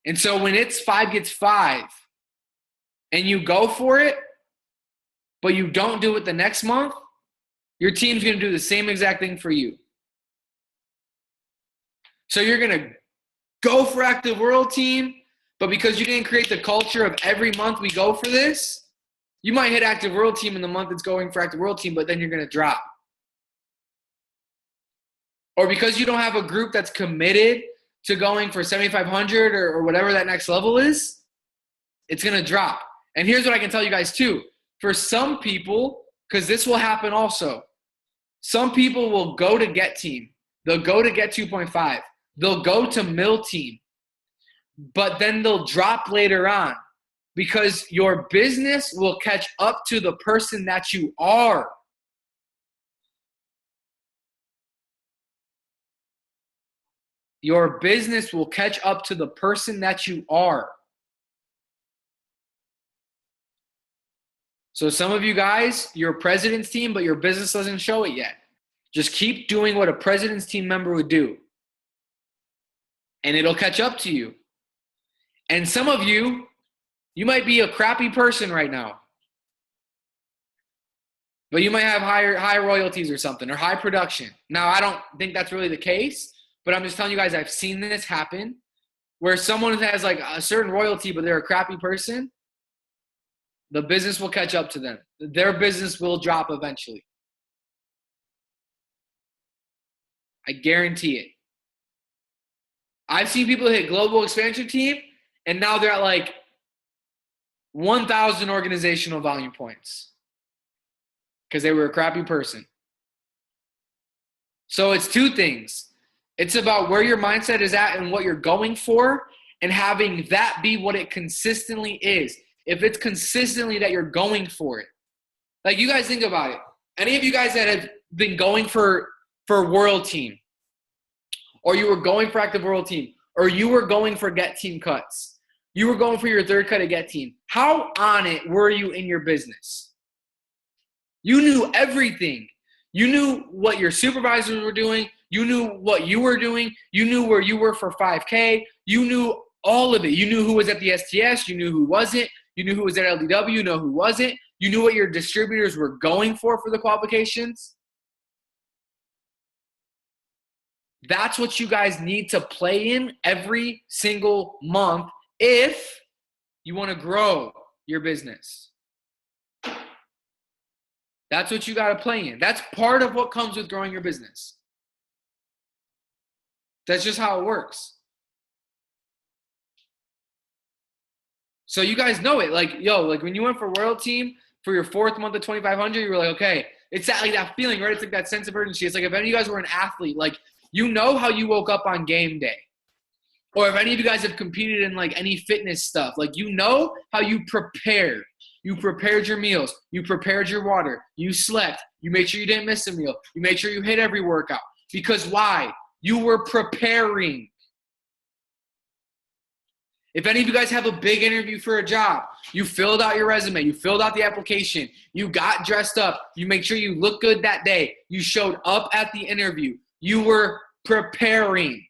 And so when it's 5 gets 5 and you go for it, but you don't do it the next month, your team's going to do the same exact thing for you. So you're going to go for Active World Team, but because you didn't create the culture of every month we go for this, you might hit Active World Team in the month it's going for Active World Team, but then you're going to drop. Or because you don't have a group that's committed to going for 7,500 or whatever that next level is, it's going to drop. And here's what I can tell you guys too. For some people, because this will happen also, some people will go to Get Team. They'll go to Get 2.5. They'll go to Mill Team. But then they'll drop later on because your business will catch up to the person that you are. Your business will catch up to the person that you are. So some of you guys, you're a president's team, but your business doesn't show it yet. Just keep doing what a president's team member would do, and it'll catch up to you. And some of you, you might be a crappy person right now, but you might have high royalties or something, or high production. Now, I don't think that's really the case, but I'm just telling you guys, I've seen this happen where someone has like a certain royalty, but they're a crappy person. The business will catch up to them. Their business will drop eventually. I guarantee it. I've seen people hit global expansion team, and now they're at like 1,000 organizational volume points because they were a crappy person. So it's two things. It's about where your mindset is at and what you're going for, and having that be what it consistently is. If it's consistently that you're going for it. Like, you guys think about it. Any of you guys that have been going for World Team, or you were going for Active World Team, or you were going for Get Team cuts, you were going for your third cut at Get Team, how on it were you in your business? You knew everything. You knew what your supervisors were doing. You knew what you were doing. You knew where you were for 5K. You knew all of it. You knew who was at the STS. You knew who wasn't. You knew who was at LDW. You know who wasn't. You knew what your distributors were going for the qualifications. That's what you guys need to play in every single month if you want to grow your business. That's what you got to play in. That's part of what comes with growing your business. That's just how it works. So you guys know it. Like, like when you went for World Team for your 4th month of 2,500, you were like, okay, it's that, like that feeling, right? It's like that sense of urgency. It's like if any of you guys were an athlete, like, you know how you woke up on game day. Or if any of you guys have competed in like any fitness stuff, like, you know how you prepared. You prepared your meals. You prepared your water. You slept. You made sure you didn't miss a meal. You made sure you hit every workout. Because why? You were preparing. If any of you guys have a big interview for a job, you filled out your resume, you filled out the application, you got dressed up, you make sure you look good that day, you showed up at the interview, you were preparing.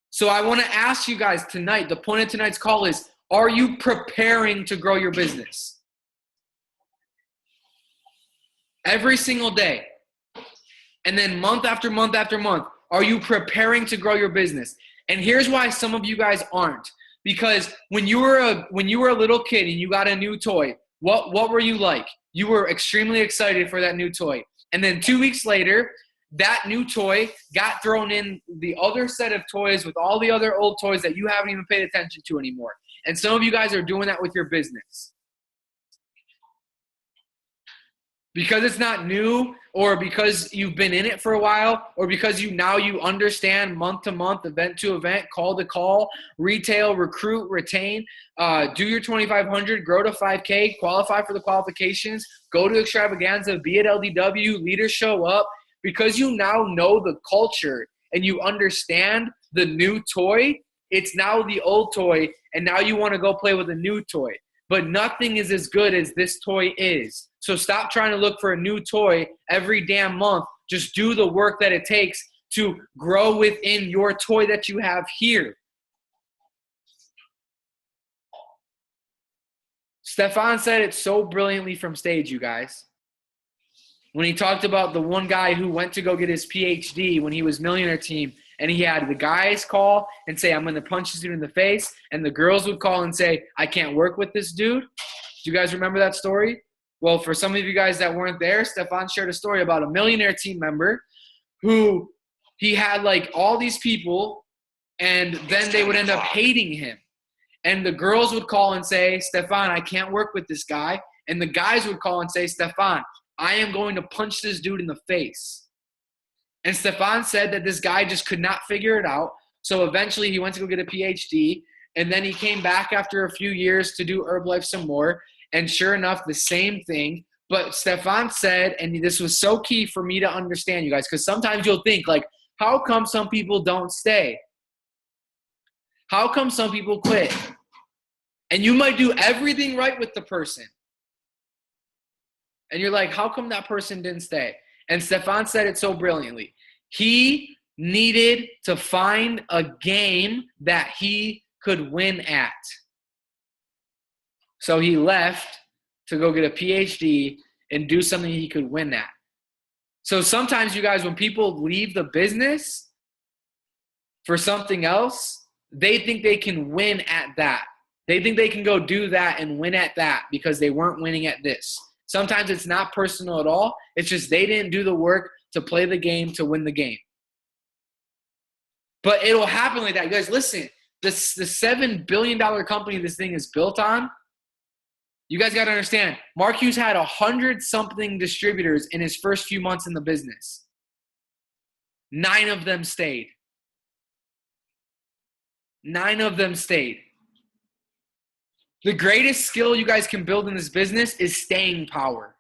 So I want to ask you guys tonight, the point of tonight's call is, are you preparing to grow your business? every single day? And then month after month after month, are you preparing to grow your business? And here's why some of you guys aren't. Because when you were a little kid and you got a new toy, what were you like? You were extremely excited for that new toy. And then 2 weeks later, that new toy got thrown in the other set of toys with all the other old toys that you haven't even paid attention to anymore. And some of you guys are doing that with your business. Because it's not new, or because you've been in it for a while, or because you understand month to month, event to event, call to call, retail, recruit, retain, do your 2,500, grow to 5K, qualify for the qualifications, go to extravaganza, be at LDW, leaders show up. Because you now know the culture and you understand the new toy, it's now the old toy, and now you want to go play with a new toy. But nothing is as good as this toy is. So stop trying to look for a new toy every damn month. Just do the work that it takes to grow within your toy that you have here. Stefan said it so brilliantly from stage, you guys. When he talked about the one guy who went to go get his PhD when he was Millionaire Team, and he had the guys call and say, I'm going to punch this dude in the face, and the girls would call and say, I can't work with this dude. Do you guys remember that story? Well, for some of you guys that weren't there, Stefan shared a story about a Millionaire Team member who he had like all these people, and then they would end up hating him. And the girls would call and say, Stefan, I can't work with this guy. And the guys would call and say, Stefan, I am going to punch this dude in the face. And Stefan said that this guy just could not figure it out. So eventually he went to go get a PhD. And then he came back after a few years to do Herbalife some more. And sure enough, the same thing. But Stefan said, and this was so key for me to understand, you guys, because sometimes you'll think like, how come some people don't stay? How come some people quit? And you might do everything right with the person. And you're like, how come that person didn't stay? And Stefan said it so brilliantly. He needed to find a game that he could win at. So he left to go get a PhD and do something he could win at. So sometimes, you guys, when people leave the business for something else, they think they can win at that. They think they can go do that and win at that because they weren't winning at this. Sometimes it's not personal at all. It's just they didn't do the work to play the game, to win the game. But it'll happen like that. You guys, listen, the $7 billion company this thing is built on, you guys got to understand, Mark Hughes had 100-something distributors in his first few months in the business. 9 of them stayed. 9 of them stayed. The greatest skill you guys can build in this business is staying power.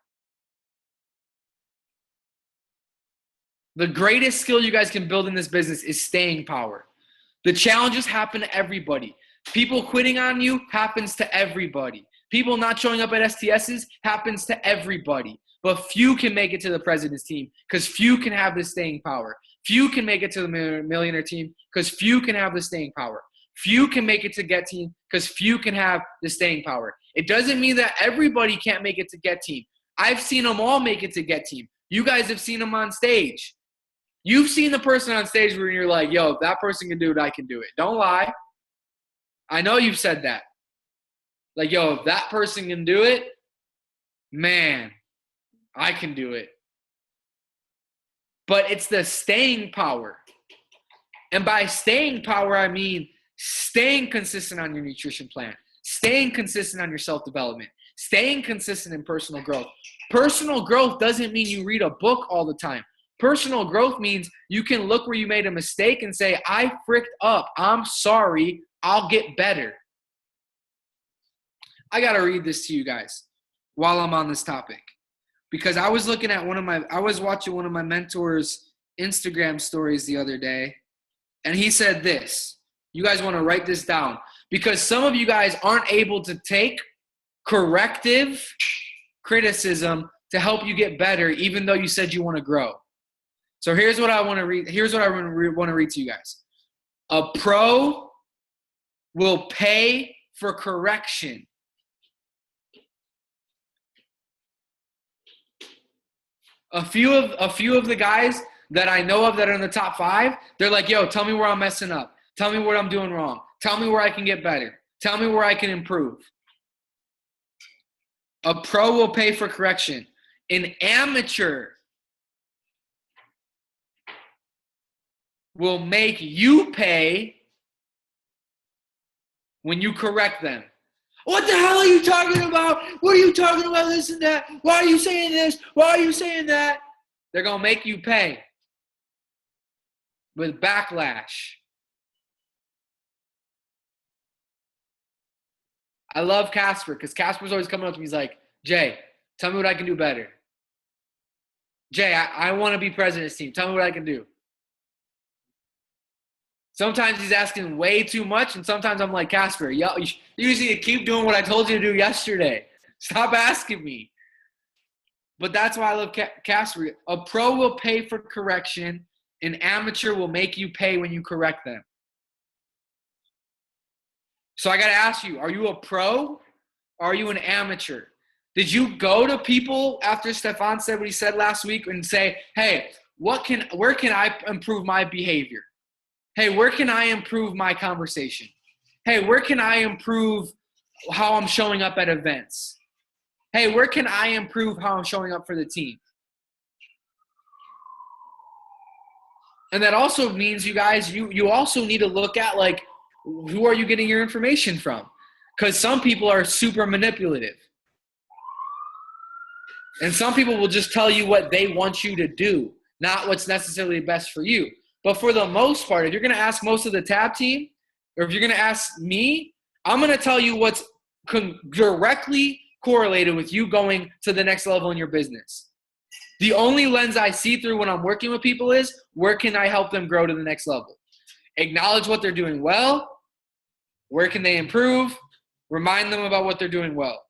The greatest skill you guys can build in this business is staying power. The challenges happen to everybody. People quitting on you happens to everybody. People not showing up at STSs happens to everybody. But few can make it to the president's team because few can have the staying power. Few can make it to the millionaire team because few can have the staying power. Few can make it to Get Team because few can have the staying power. It doesn't mean that everybody can't make it to Get Team. I've seen them all make it to Get Team. You guys have seen them on stage. You've seen the person on stage where you're like, yo, if that person can do it, I can do it. Don't lie. I know you've said that. Like, yo, if that person can do it, man, I can do it. But it's the staying power. And by staying power, I mean staying consistent on your nutrition plan, staying consistent on your self-development, staying consistent in personal growth. Personal growth doesn't mean you read a book all the time. Personal growth means you can look where you made a mistake and say, I fricked up. I'm sorry. I'll get better. I got to read this to you guys while I'm on this topic because I was watching one of my mentors' Instagram stories the other day, and he said this. You guys want to write this down because some of you guys aren't able to take corrective criticism to help you get better, even though you said you want to grow. So here's what I want to read. Here's what I want to read to you guys. A pro will pay for correction. A few of the guys that I know of that are in the top 5, they're like, yo, tell me where I'm messing up. Tell me what I'm doing wrong. Tell me where I can get better. Tell me where I can improve. A pro will pay for correction. An amateur will make you pay when you correct them. What the hell are you talking about? What are you talking about, this and that? Why are you saying this? Why are you saying that? They're going to make you pay with backlash. I love Casper because Casper's always coming up to me. He's like, Jay, tell me what I can do better. Jay, I want to be president's team. Tell me what I can do. Sometimes he's asking way too much, and sometimes I'm like, Casper, you just need to keep doing what I told you to do yesterday. Stop asking me. But that's why I love Casper. A pro will pay for correction. An amateur will make you pay when you correct them. So I got to ask you, are you a pro or are you an amateur? Did you go to people after Stefan said what he said last week and say, hey, where can I improve my behavior? Hey, where can I improve my conversation? Hey, where can I improve how I'm showing up at events? Hey, where can I improve how I'm showing up for the team? And that also means, you guys, you also need to look at, like, who are you getting your information from? Because some people are super manipulative. And some people will just tell you what they want you to do, not what's necessarily best for you. But for the most part, if you're going to ask most of the tab team, or if you're going to ask me, I'm going to tell you what's directly correlated with you going to the next level in your business. The only lens I see through when I'm working with people is, where can I help them grow to the next level? Acknowledge what they're doing well. Where can they improve? Remind them about what they're doing well.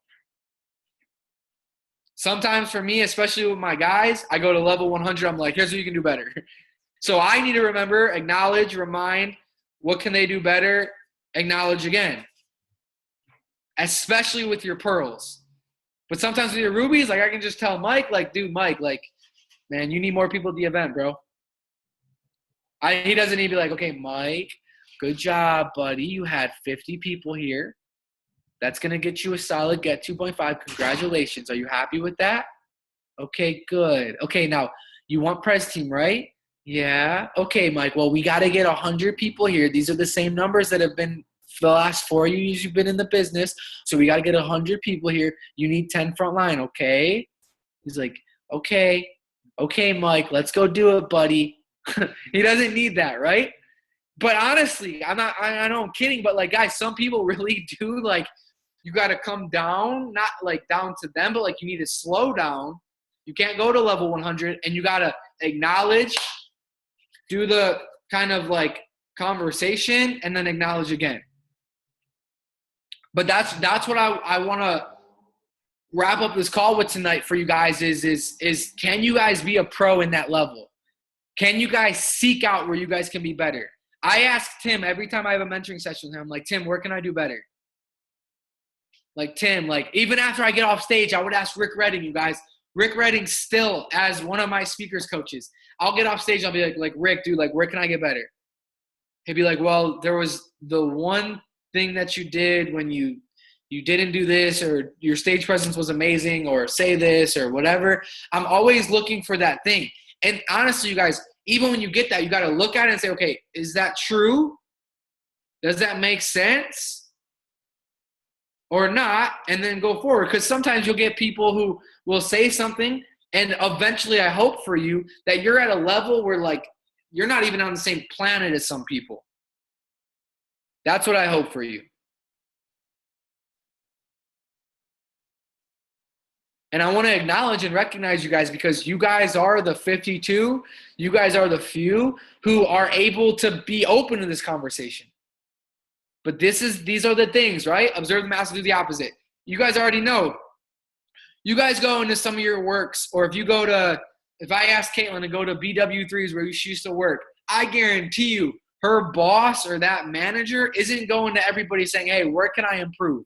Sometimes for me, especially with my guys, I go to level 100. I'm like, here's what you can do better. So I need to remember, acknowledge, remind, what can they do better? Acknowledge again. Especially with your pearls. But sometimes with your rubies, like, I can just tell Mike, like, dude, Mike, like, man, you need more people at the event, bro. He doesn't need to be like, okay, Mike, good job, buddy. You had 50 people here. That's going to get you a solid get 2.5. Congratulations. Are you happy with that? Okay, good. Okay, now, you want press team, right? Yeah. Okay, Mike. Well, we got to get 100 people here. These are the same numbers that have been for the last 4 years you've been in the business. So we got to get 100 people here. You need 10 front line, okay? He's like, okay, Mike, let's go do it, buddy. He doesn't need that, right? But honestly, I know I'm kidding, but, like, guys, some people really do, like, you got to come down, not like down to them, but, like, you need to slow down. You can't go to level 100, and you got to acknowledge, do the kind of, like, conversation, and then acknowledge again. But that's what I want to wrap up this call with tonight for you guys is can you guys be a pro in that level? Can you guys seek out where you guys can be better? I ask Tim every time I have a mentoring session with him, I'm like, Tim, where can I do better? Like, Tim, like, even after I get off stage, I would ask Rick Redding, you guys. Rick Redding still as one of my speakers coaches. I'll get off stage, I'll be like, Rick, dude, like, where can I get better? He'd be like, well, there was the one thing that you did when you didn't do this, or your stage presence was amazing, or say this, or whatever. I'm always looking for that thing. And honestly, you guys, even when you get that, you got to look at it and say, okay, is that true? Does that make sense? Or not, and then go forward. Because sometimes you'll get people who will say something, and eventually I hope for you that you're at a level where, like, you're not even on the same planet as some people. That's what I hope for you. And I want to acknowledge and recognize you guys, because you guys are the 52. You guys are the few who are able to be open to this conversation. But these are the things, right? Observe the master, do the opposite. You guys already know. You guys go into some of your works, or if I ask Caitlin to go to BW3s where she used to work, I guarantee you her boss or that manager isn't going to everybody saying, hey, where can I improve?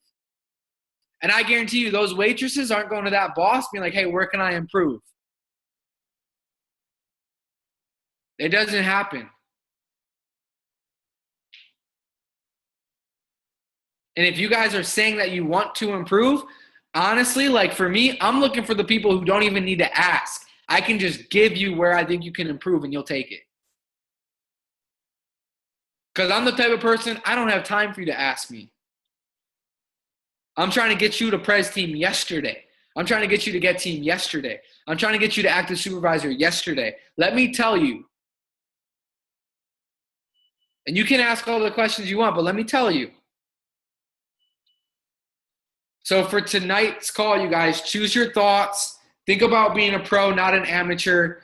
And I guarantee you those waitresses aren't going to that boss being like, hey, where can I improve? It doesn't happen. And if you guys are saying that you want to improve, honestly, like for me, I'm looking for the people who don't even need to ask. I can just give you where I think you can improve and you'll take it. Because I'm the type of person, I don't have time for you to ask me. I'm trying to get you to Prez team yesterday. I'm trying to get you to get team yesterday. I'm trying to get you to active supervisor yesterday. Let me tell you. And you can ask all the questions you want, but let me tell you. So for tonight's call, you guys, choose your thoughts. Think about being a pro, not an amateur.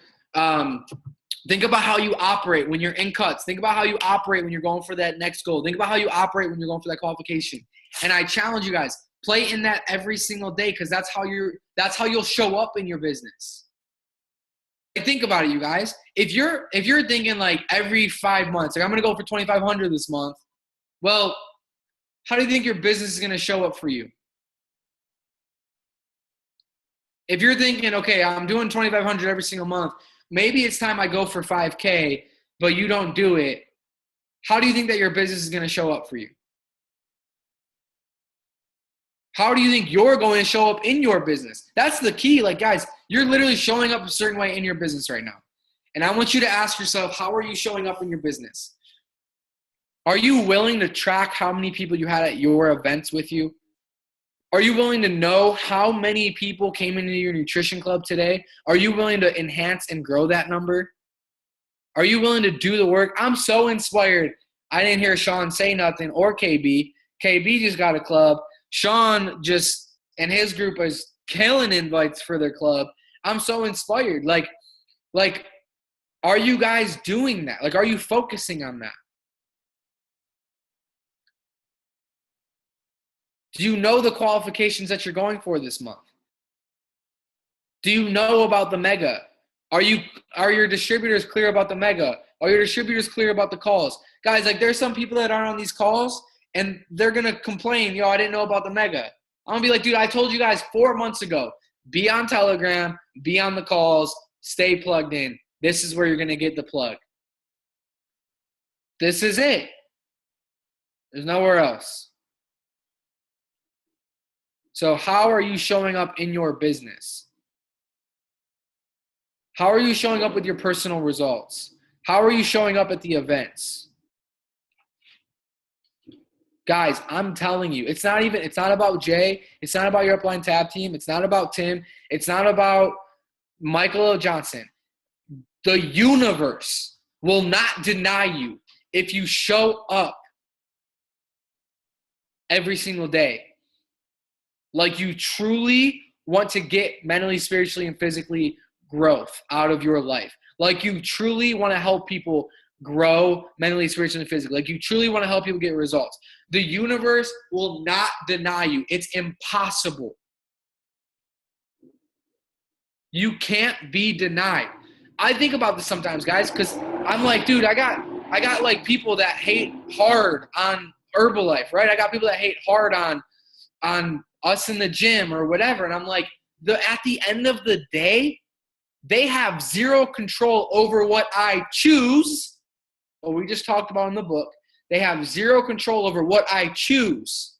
Think about how you operate when you're in cuts. Think about how you operate when you're going for that next goal. Think about how you operate when you're going for that qualification. And I challenge you guys, play in that every single day because that's how you'll show up in your business. Think about it, you guys. If you're thinking like every 5 months, like I'm gonna go for 2,500 this month, well, how do you think your business is gonna show up for you? If you're thinking, okay, I'm doing 2,500 every single month, maybe it's time I go for 5K, but you don't do it. How do you think that your business is going to show up for you? How do you think you're going to show up in your business? That's the key. Like, guys, you're literally showing up a certain way in your business right now. And I want you to ask yourself, how are you showing up in your business? Are you willing to track how many people you had at your events with you? Are you willing to know how many people came into your nutrition club today? Are you willing to enhance and grow that number? Are you willing to do the work? I'm so inspired. I didn't hear Sean say nothing or KB. KB just got a club. Sean just and his group is killing invites for their club. I'm so inspired. Like, are you guys doing that? Like, are you focusing on that? Do you know the qualifications that you're going for this month? Do you know about the mega? Are your distributors clear about the mega? Are your distributors clear about the calls? Guys, like there's some people that aren't on these calls and they're going to complain, I didn't know about the mega. I'm going to be like, dude, I told you guys 4 months ago, be on Telegram, be on the calls, stay plugged in. This is where you're going to get the plug. This is it. There's nowhere else. So how are you showing up in your business? How are you showing up with your personal results? How are you showing up at the events? Guys, I'm telling you, it's not about Jay. It's not about your upline tab team. It's not about Tim. It's not about Michael L. Johnson. The universe will not deny you if you show up every single day. Like you truly want to get mentally, spiritually, and physically growth out of your life. Like you truly want to help people grow mentally, spiritually, and physically. Like you truly want to help people get results. The universe will not deny you. It's impossible. You can't be denied. I think about this sometimes, guys, because I'm like, dude, I got like people that hate hard on Herbalife, right? I got people that hate hard on us in the gym or whatever. And I'm like, at the end of the day, they have zero control over what I choose. What we just talked about in the book. They have zero control over what I choose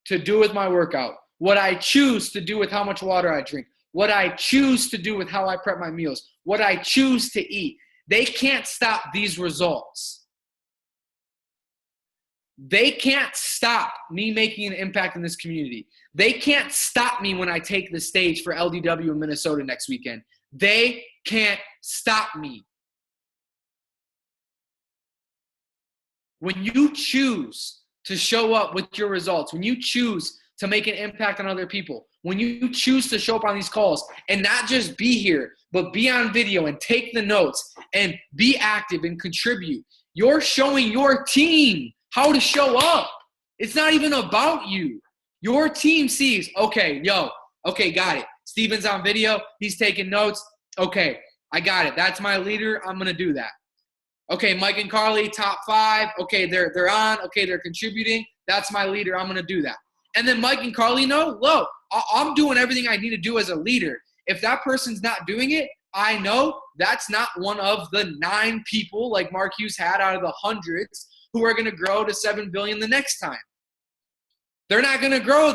to do with my workout, what I choose to do with how much water I drink, what I choose to do with how I prep my meals, what I choose to eat. They can't stop these results. They can't stop me making an impact in this community. They can't stop me when I take the stage for LDW in Minnesota next weekend. They can't stop me. When you choose to show up with your results, when you choose to make an impact on other people, when you choose to show up on these calls and not just be here, but be on video and take the notes and be active and contribute, you're showing your team how to show up. It's not even about you. Your team sees, okay, got it. Steven's on video. He's taking notes. Okay, I got it. That's my leader. I'm going to do that. Okay, Mike and Carly, top 5. Okay, they're on. Okay, they're contributing. That's my leader. I'm going to do that. And then Mike and Carly know, I'm doing everything I need to do as a leader. If that person's not doing it, I know that's not one of the 9 people like Mark Hughes had out of the hundreds who are going to grow to 7 billion the next time. They're not going to grow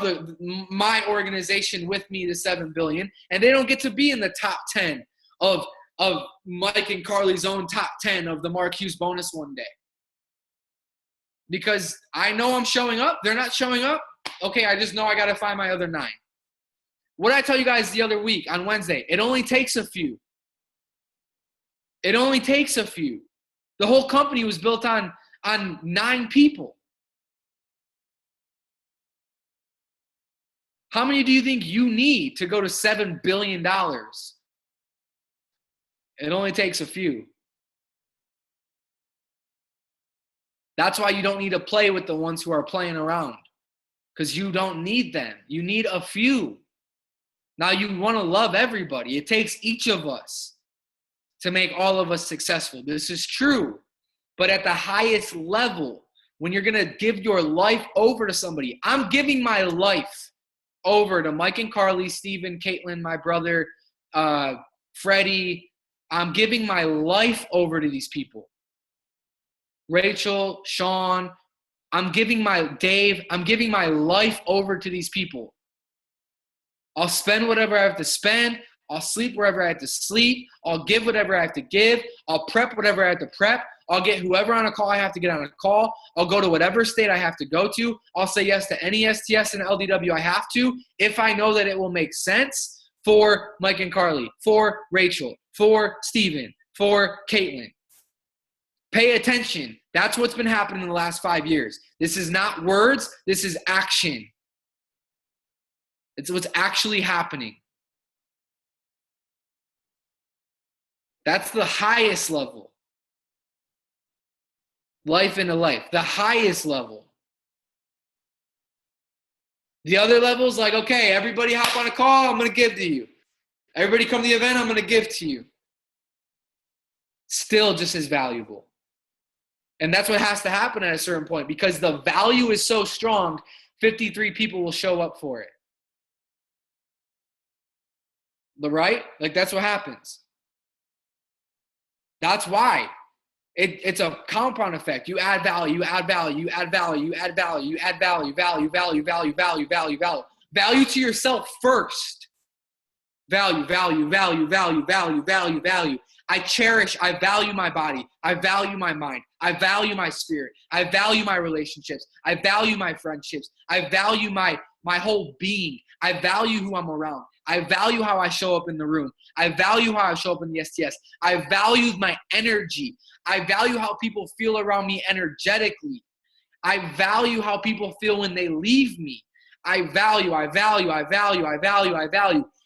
my organization with me to 7 billion, and they don't get to be in the top 10 of Mike and Carly's own top 10 of the Mark Hughes bonus one day. Because I know I'm showing up. They're not showing up. Okay, I just know I got to find my other 9. What did I tell you guys the other week on Wednesday? It only takes a few. It only takes a few. The whole company was built on 9 people. How many do you think you need to go to $7 billion? It only takes a few. That's why you don't need to play with the ones who are playing around, because you don't need them. You need a few. Now you want to love everybody. It takes each of us to make all of us successful. This is true. But at the highest level, when you're going to give your life over to somebody, I'm giving my life over to Mike and Carly, Steven, Caitlin, my brother, Freddie. I'm giving my life over to these people. Rachel, Sean, I'm giving my life over to these people. I'll spend whatever I have to spend. I'll sleep wherever I have to sleep. I'll give whatever I have to give. I'll prep whatever I have to prep. I'll get whoever on a call I have to get on a call. I'll go to whatever state I have to go to. I'll say yes to any STS and LDW I have to if I know that it will make sense for Mike and Carly, for Rachel, for Steven, for Caitlin. Pay attention. That's what's been happening in the last 5 years. This is not words. This is action. It's what's actually happening. That's the highest level. Life into life. The highest level. The other levels, like, okay, everybody hop on a call, I'm going to give to you. Everybody come to the event, I'm going to give to you. Still just as valuable. And that's what has to happen at a certain point, because the value is so strong, 53 people will show up for it. Right? Like, that's what happens. That's why. It's a compound effect. You add value, you add value, you add value, you add value, you add value, value, value, value, value, value, value. Value to yourself first. Value, value, value, value, value, value, value. I value my body. I value my mind. I value my spirit. I value my relationships. I value my friendships. I value my whole being. I value who I'm around. I value how I show up in the room. I value how I show up in the STS. I value my energy. I value how people feel around me energetically. I value how people feel when they leave me. I value.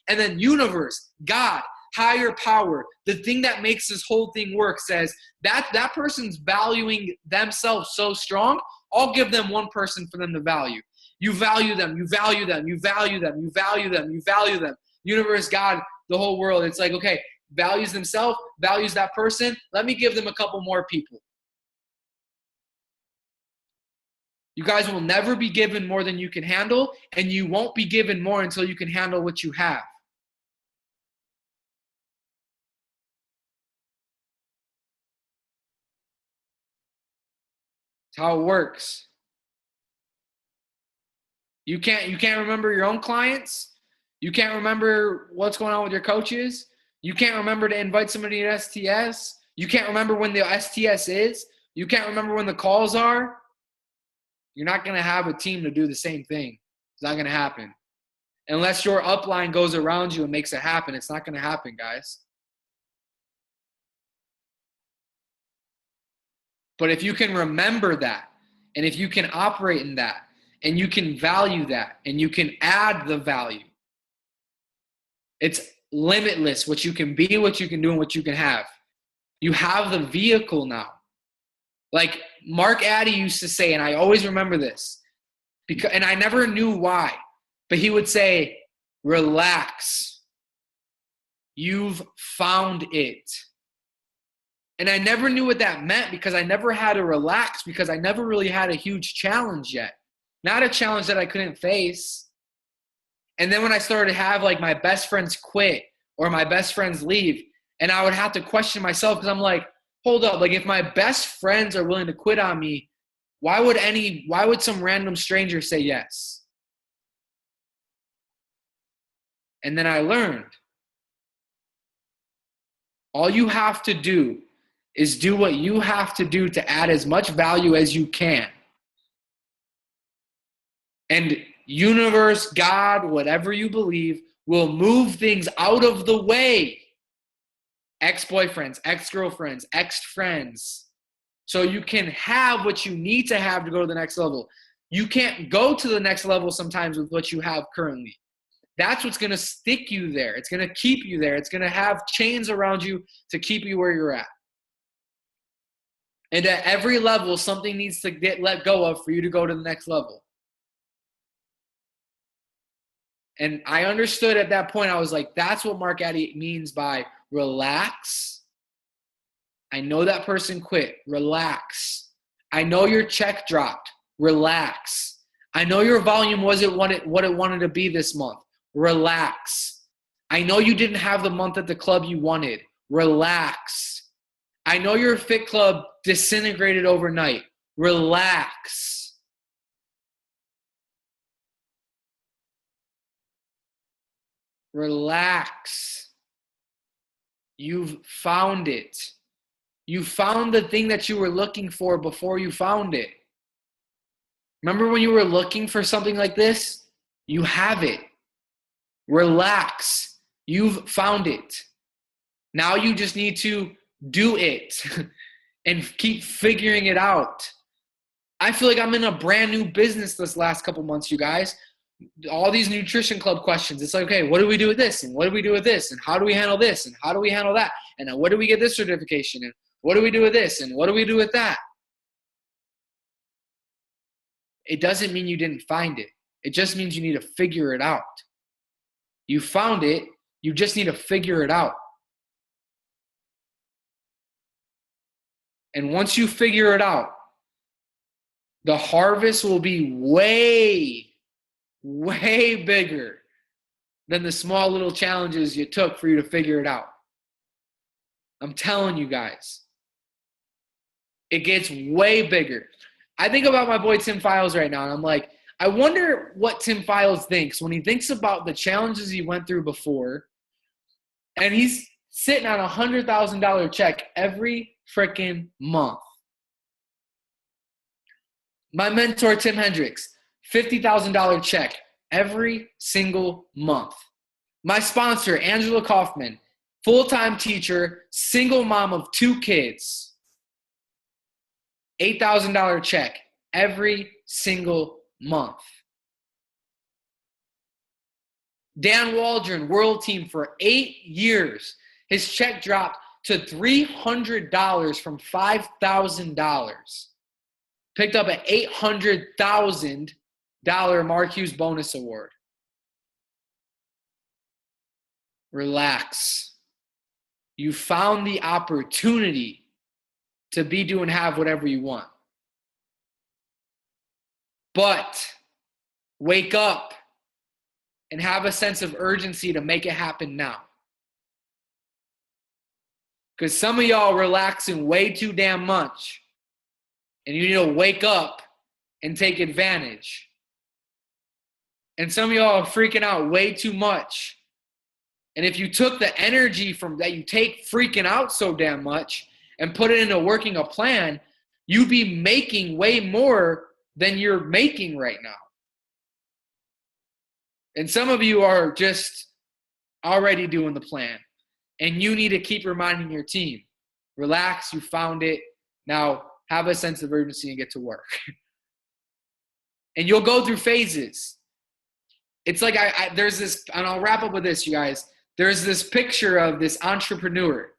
And then universe, God, higher power, the thing that makes this whole thing work says that person's valuing themselves so strong, I'll give them one person for them to value. You value them, you value them, you value them, you value them, you value them. Universe, God, the whole world. It's like, okay, values themselves, values that person. Let me give them a couple more people. You guys will never be given more than you can handle, and you won't be given more until you can handle what you have. It's how it works. You can't remember your own clients. You can't remember what's going on with your coaches. You can't remember to invite somebody to STS. You can't remember when the STS is. You can't remember when the calls are. You're not going to have a team to do the same thing. It's not going to happen. Unless your upline goes around you and makes it happen, it's not going to happen, guys. But if you can remember that, and if you can operate in that, and you can value that, and you can add the value, it's limitless what you can be, what you can do, and what you can have. You have the vehicle now. Like Mark Addy used to say, and I always remember this, and I never knew why, but he would say, relax. You've found it. And I never knew what that meant because I never had to relax because I never really had a huge challenge yet. Not a challenge that I couldn't face. And then when I started to have like my best friends quit or my best friends leave, And I would have to question myself because I'm like, hold up, like if my best friends are willing to quit on me, why would some random stranger say yes? And then I learned, all you have to do is do what you have to do to add as much value as you can. And universe, God, whatever you believe, will move things out of the way. Ex-boyfriends, ex-girlfriends, ex-friends. So you can have what you need to have to go to the next level. You can't go to the next level sometimes with what you have currently. That's what's going to stick you there. It's going to keep you there. It's going to have chains around you to keep you where you're at. And at every level, something needs to get let go of for you to go to the next level. And I understood at that point, I was like, that's what Mark Addy means by relax. I know that person quit. Relax. I know your check dropped. Relax. I know your volume wasn't what it wanted to be this month. Relax. I know you didn't have the month at the club you wanted. Relax. I know your fit club disintegrated overnight. Relax. Relax. You've found it. You found the thing that you were looking for before you found it. Remember when you were looking for something like this? You have it. Relax. You've found it. Now you just need to do it and keep figuring it out. I feel like I'm in a brand new business this last couple months, you guys. All these nutrition club questions. It's like, okay, what do we do with this? And what do we do with this? And how do we handle this? And how do we handle that? And then what do we get this certification? And what do we do with this? And what do we do with that? It doesn't mean you didn't find it. It just means you need to figure it out. You found it. You just need to figure it out. And once you figure it out, the harvest will be way, way bigger than the small little challenges you took for you to figure it out. I'm telling you guys. It gets way bigger. I think about my boy Tim Files right now, and I'm like, I wonder what Tim Files thinks when he thinks about the challenges he went through before, and he's sitting on a $100,000 check every freaking month. My mentor, Tim Hendricks, $50,000 check every single month. My sponsor, Angela Kaufman, full-time teacher, single mom of 2 kids, $8,000 check every single month. Dan Waldron, world team for 8 years. His check dropped to $300 from $5,000. Picked up an $800,000 Mark Hughes bonus award. Relax. You found the opportunity to be, do, and have whatever you want. But wake up and have a sense of urgency to make it happen now. Because some of y'all are relaxing way too damn much. And you need to wake up and take advantage. And some of y'all are freaking out way too much. And if you took the energy from that you take freaking out so damn much and put it into working a plan, you'd be making way more than you're making right now. And some of you are just already doing the plan. And you need to keep reminding your team, relax, you found it. Now have a sense of urgency and get to work. And you'll go through phases. It's like there's this, and I'll wrap up with this, you guys. There's this picture of this entrepreneur.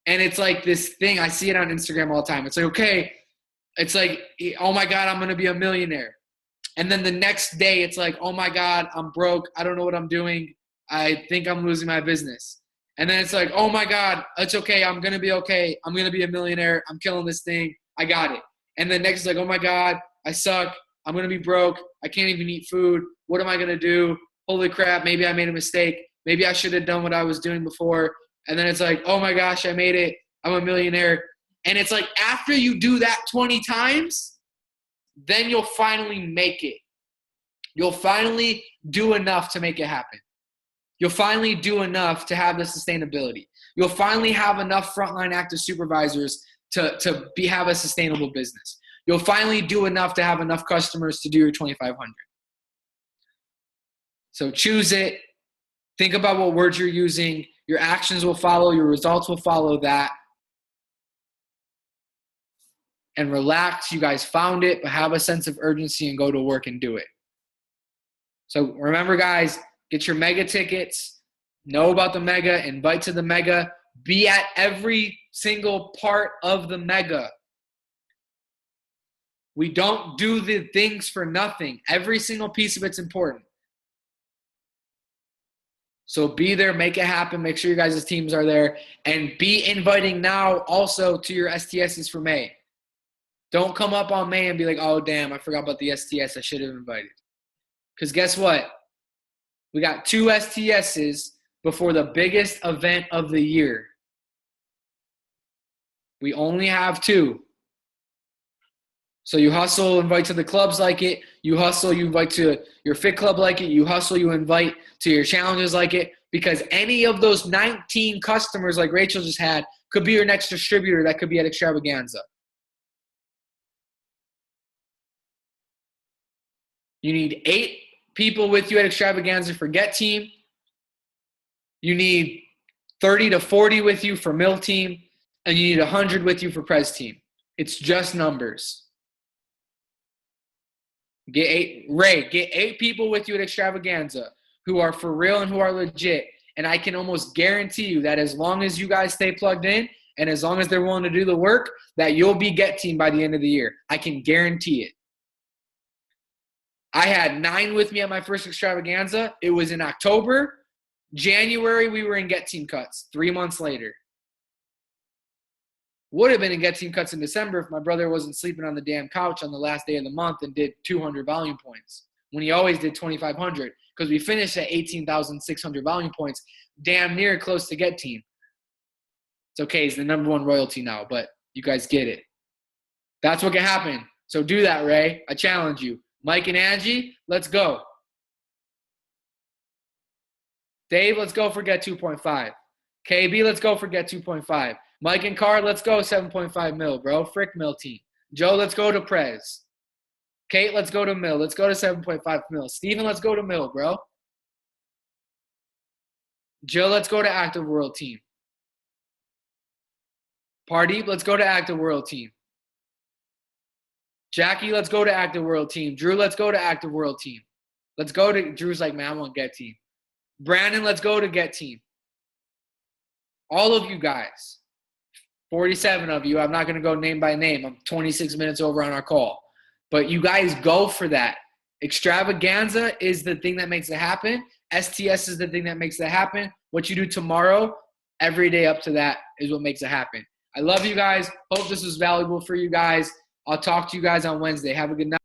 And it's like this thing, I see it on Instagram all the time. It's like, okay, it's like, oh my God, I'm going to be a millionaire. And then the next day, it's like, oh my God, I'm broke. I don't know what I'm doing. I think I'm losing my business. And then it's like, oh my God, it's okay. I'm going to be okay. I'm going to be a millionaire. I'm killing this thing. I got it. And then next is like, oh my God, I suck. I'm going to be broke. I can't even eat food. What am I going to do? Holy crap. Maybe I made a mistake. Maybe I should have done what I was doing before. And then it's like, oh my gosh, I made it. I'm a millionaire. And it's like after you do that 20 times, then you'll finally make it. You'll finally do enough to make it happen. You'll finally do enough to have the sustainability. You'll finally have enough frontline active supervisors to have a sustainable business. You'll finally do enough to have enough customers to do your 2,500. So choose it. Think about what words you're using. Your actions will follow. Your results will follow that. And relax. You guys found it, but have a sense of urgency and go to work and do it. So remember, guys, get your mega tickets. Know about the mega. Invite to the mega. Be at every single part of the mega. We don't do the things for nothing. Every single piece of it's important. So be there, make it happen. Make sure you guys' teams are there. And be inviting now also to your STSs for May. Don't come up on May and be like, oh, damn, I forgot about the STS. I should have invited. Because guess what? We got 2 STSs before the biggest event of the year. We only have 2. So you hustle, invite to the clubs like it. You hustle, you invite to your fit club like it. You hustle, you invite to your challenges like it. Because any of those 19 customers like Rachel just had could be your next distributor that could be at Extravaganza. You need 8 people with you at Extravaganza for Get Team. You need 30 to 40 with you for Mill Team. And you need 100 with you for Prez Team. It's just numbers. Get 8 people with you at Extravaganza who are for real and who are legit. And I can almost guarantee you that as long as you guys stay plugged in and as long as they're willing to do the work, that you'll be Get Team by the end of the year. I can guarantee it. I had 9 with me at my first Extravaganza. It was in October. January, we were in Get Team cuts 3 months later. Would have been in Get Team cuts in December if my brother wasn't sleeping on the damn couch on the last day of the month and did 200 volume points when he always did 2,500 because we finished at 18,600 volume points, damn near close to Get Team. It's okay. He's the #1 royalty now, but you guys get it. That's what can happen. So do that, Ray. I challenge you. Mike and Angie, let's go. Dave, let's go for Get 2.5. KB, let's go for Get 2.5. Mike and Carr, let's go 7.5 mil, bro. Frick Mill Team. Joe, let's go to Prez. Kate, let's go to Mill. Let's go to 7.5 mil. Steven, let's go to Mill, bro. Jill, let's go to Active World Team. Pardeep, let's go to Active World Team. Jackie, let's go to Active World Team. Drew, let's go to Active World Team. Let's go to – Drew's like, man, I want Get Team. Brandon, let's go to Get Team. All of you guys. 47 of you. I'm not going to go name by name. I'm 26 minutes over on our call. But you guys go for that. Extravaganza is the thing that makes it happen. STS is the thing that makes it happen. What you do tomorrow, every day up to that is what makes it happen. I love you guys. Hope this was valuable for you guys. I'll talk to you guys on Wednesday. Have a good night.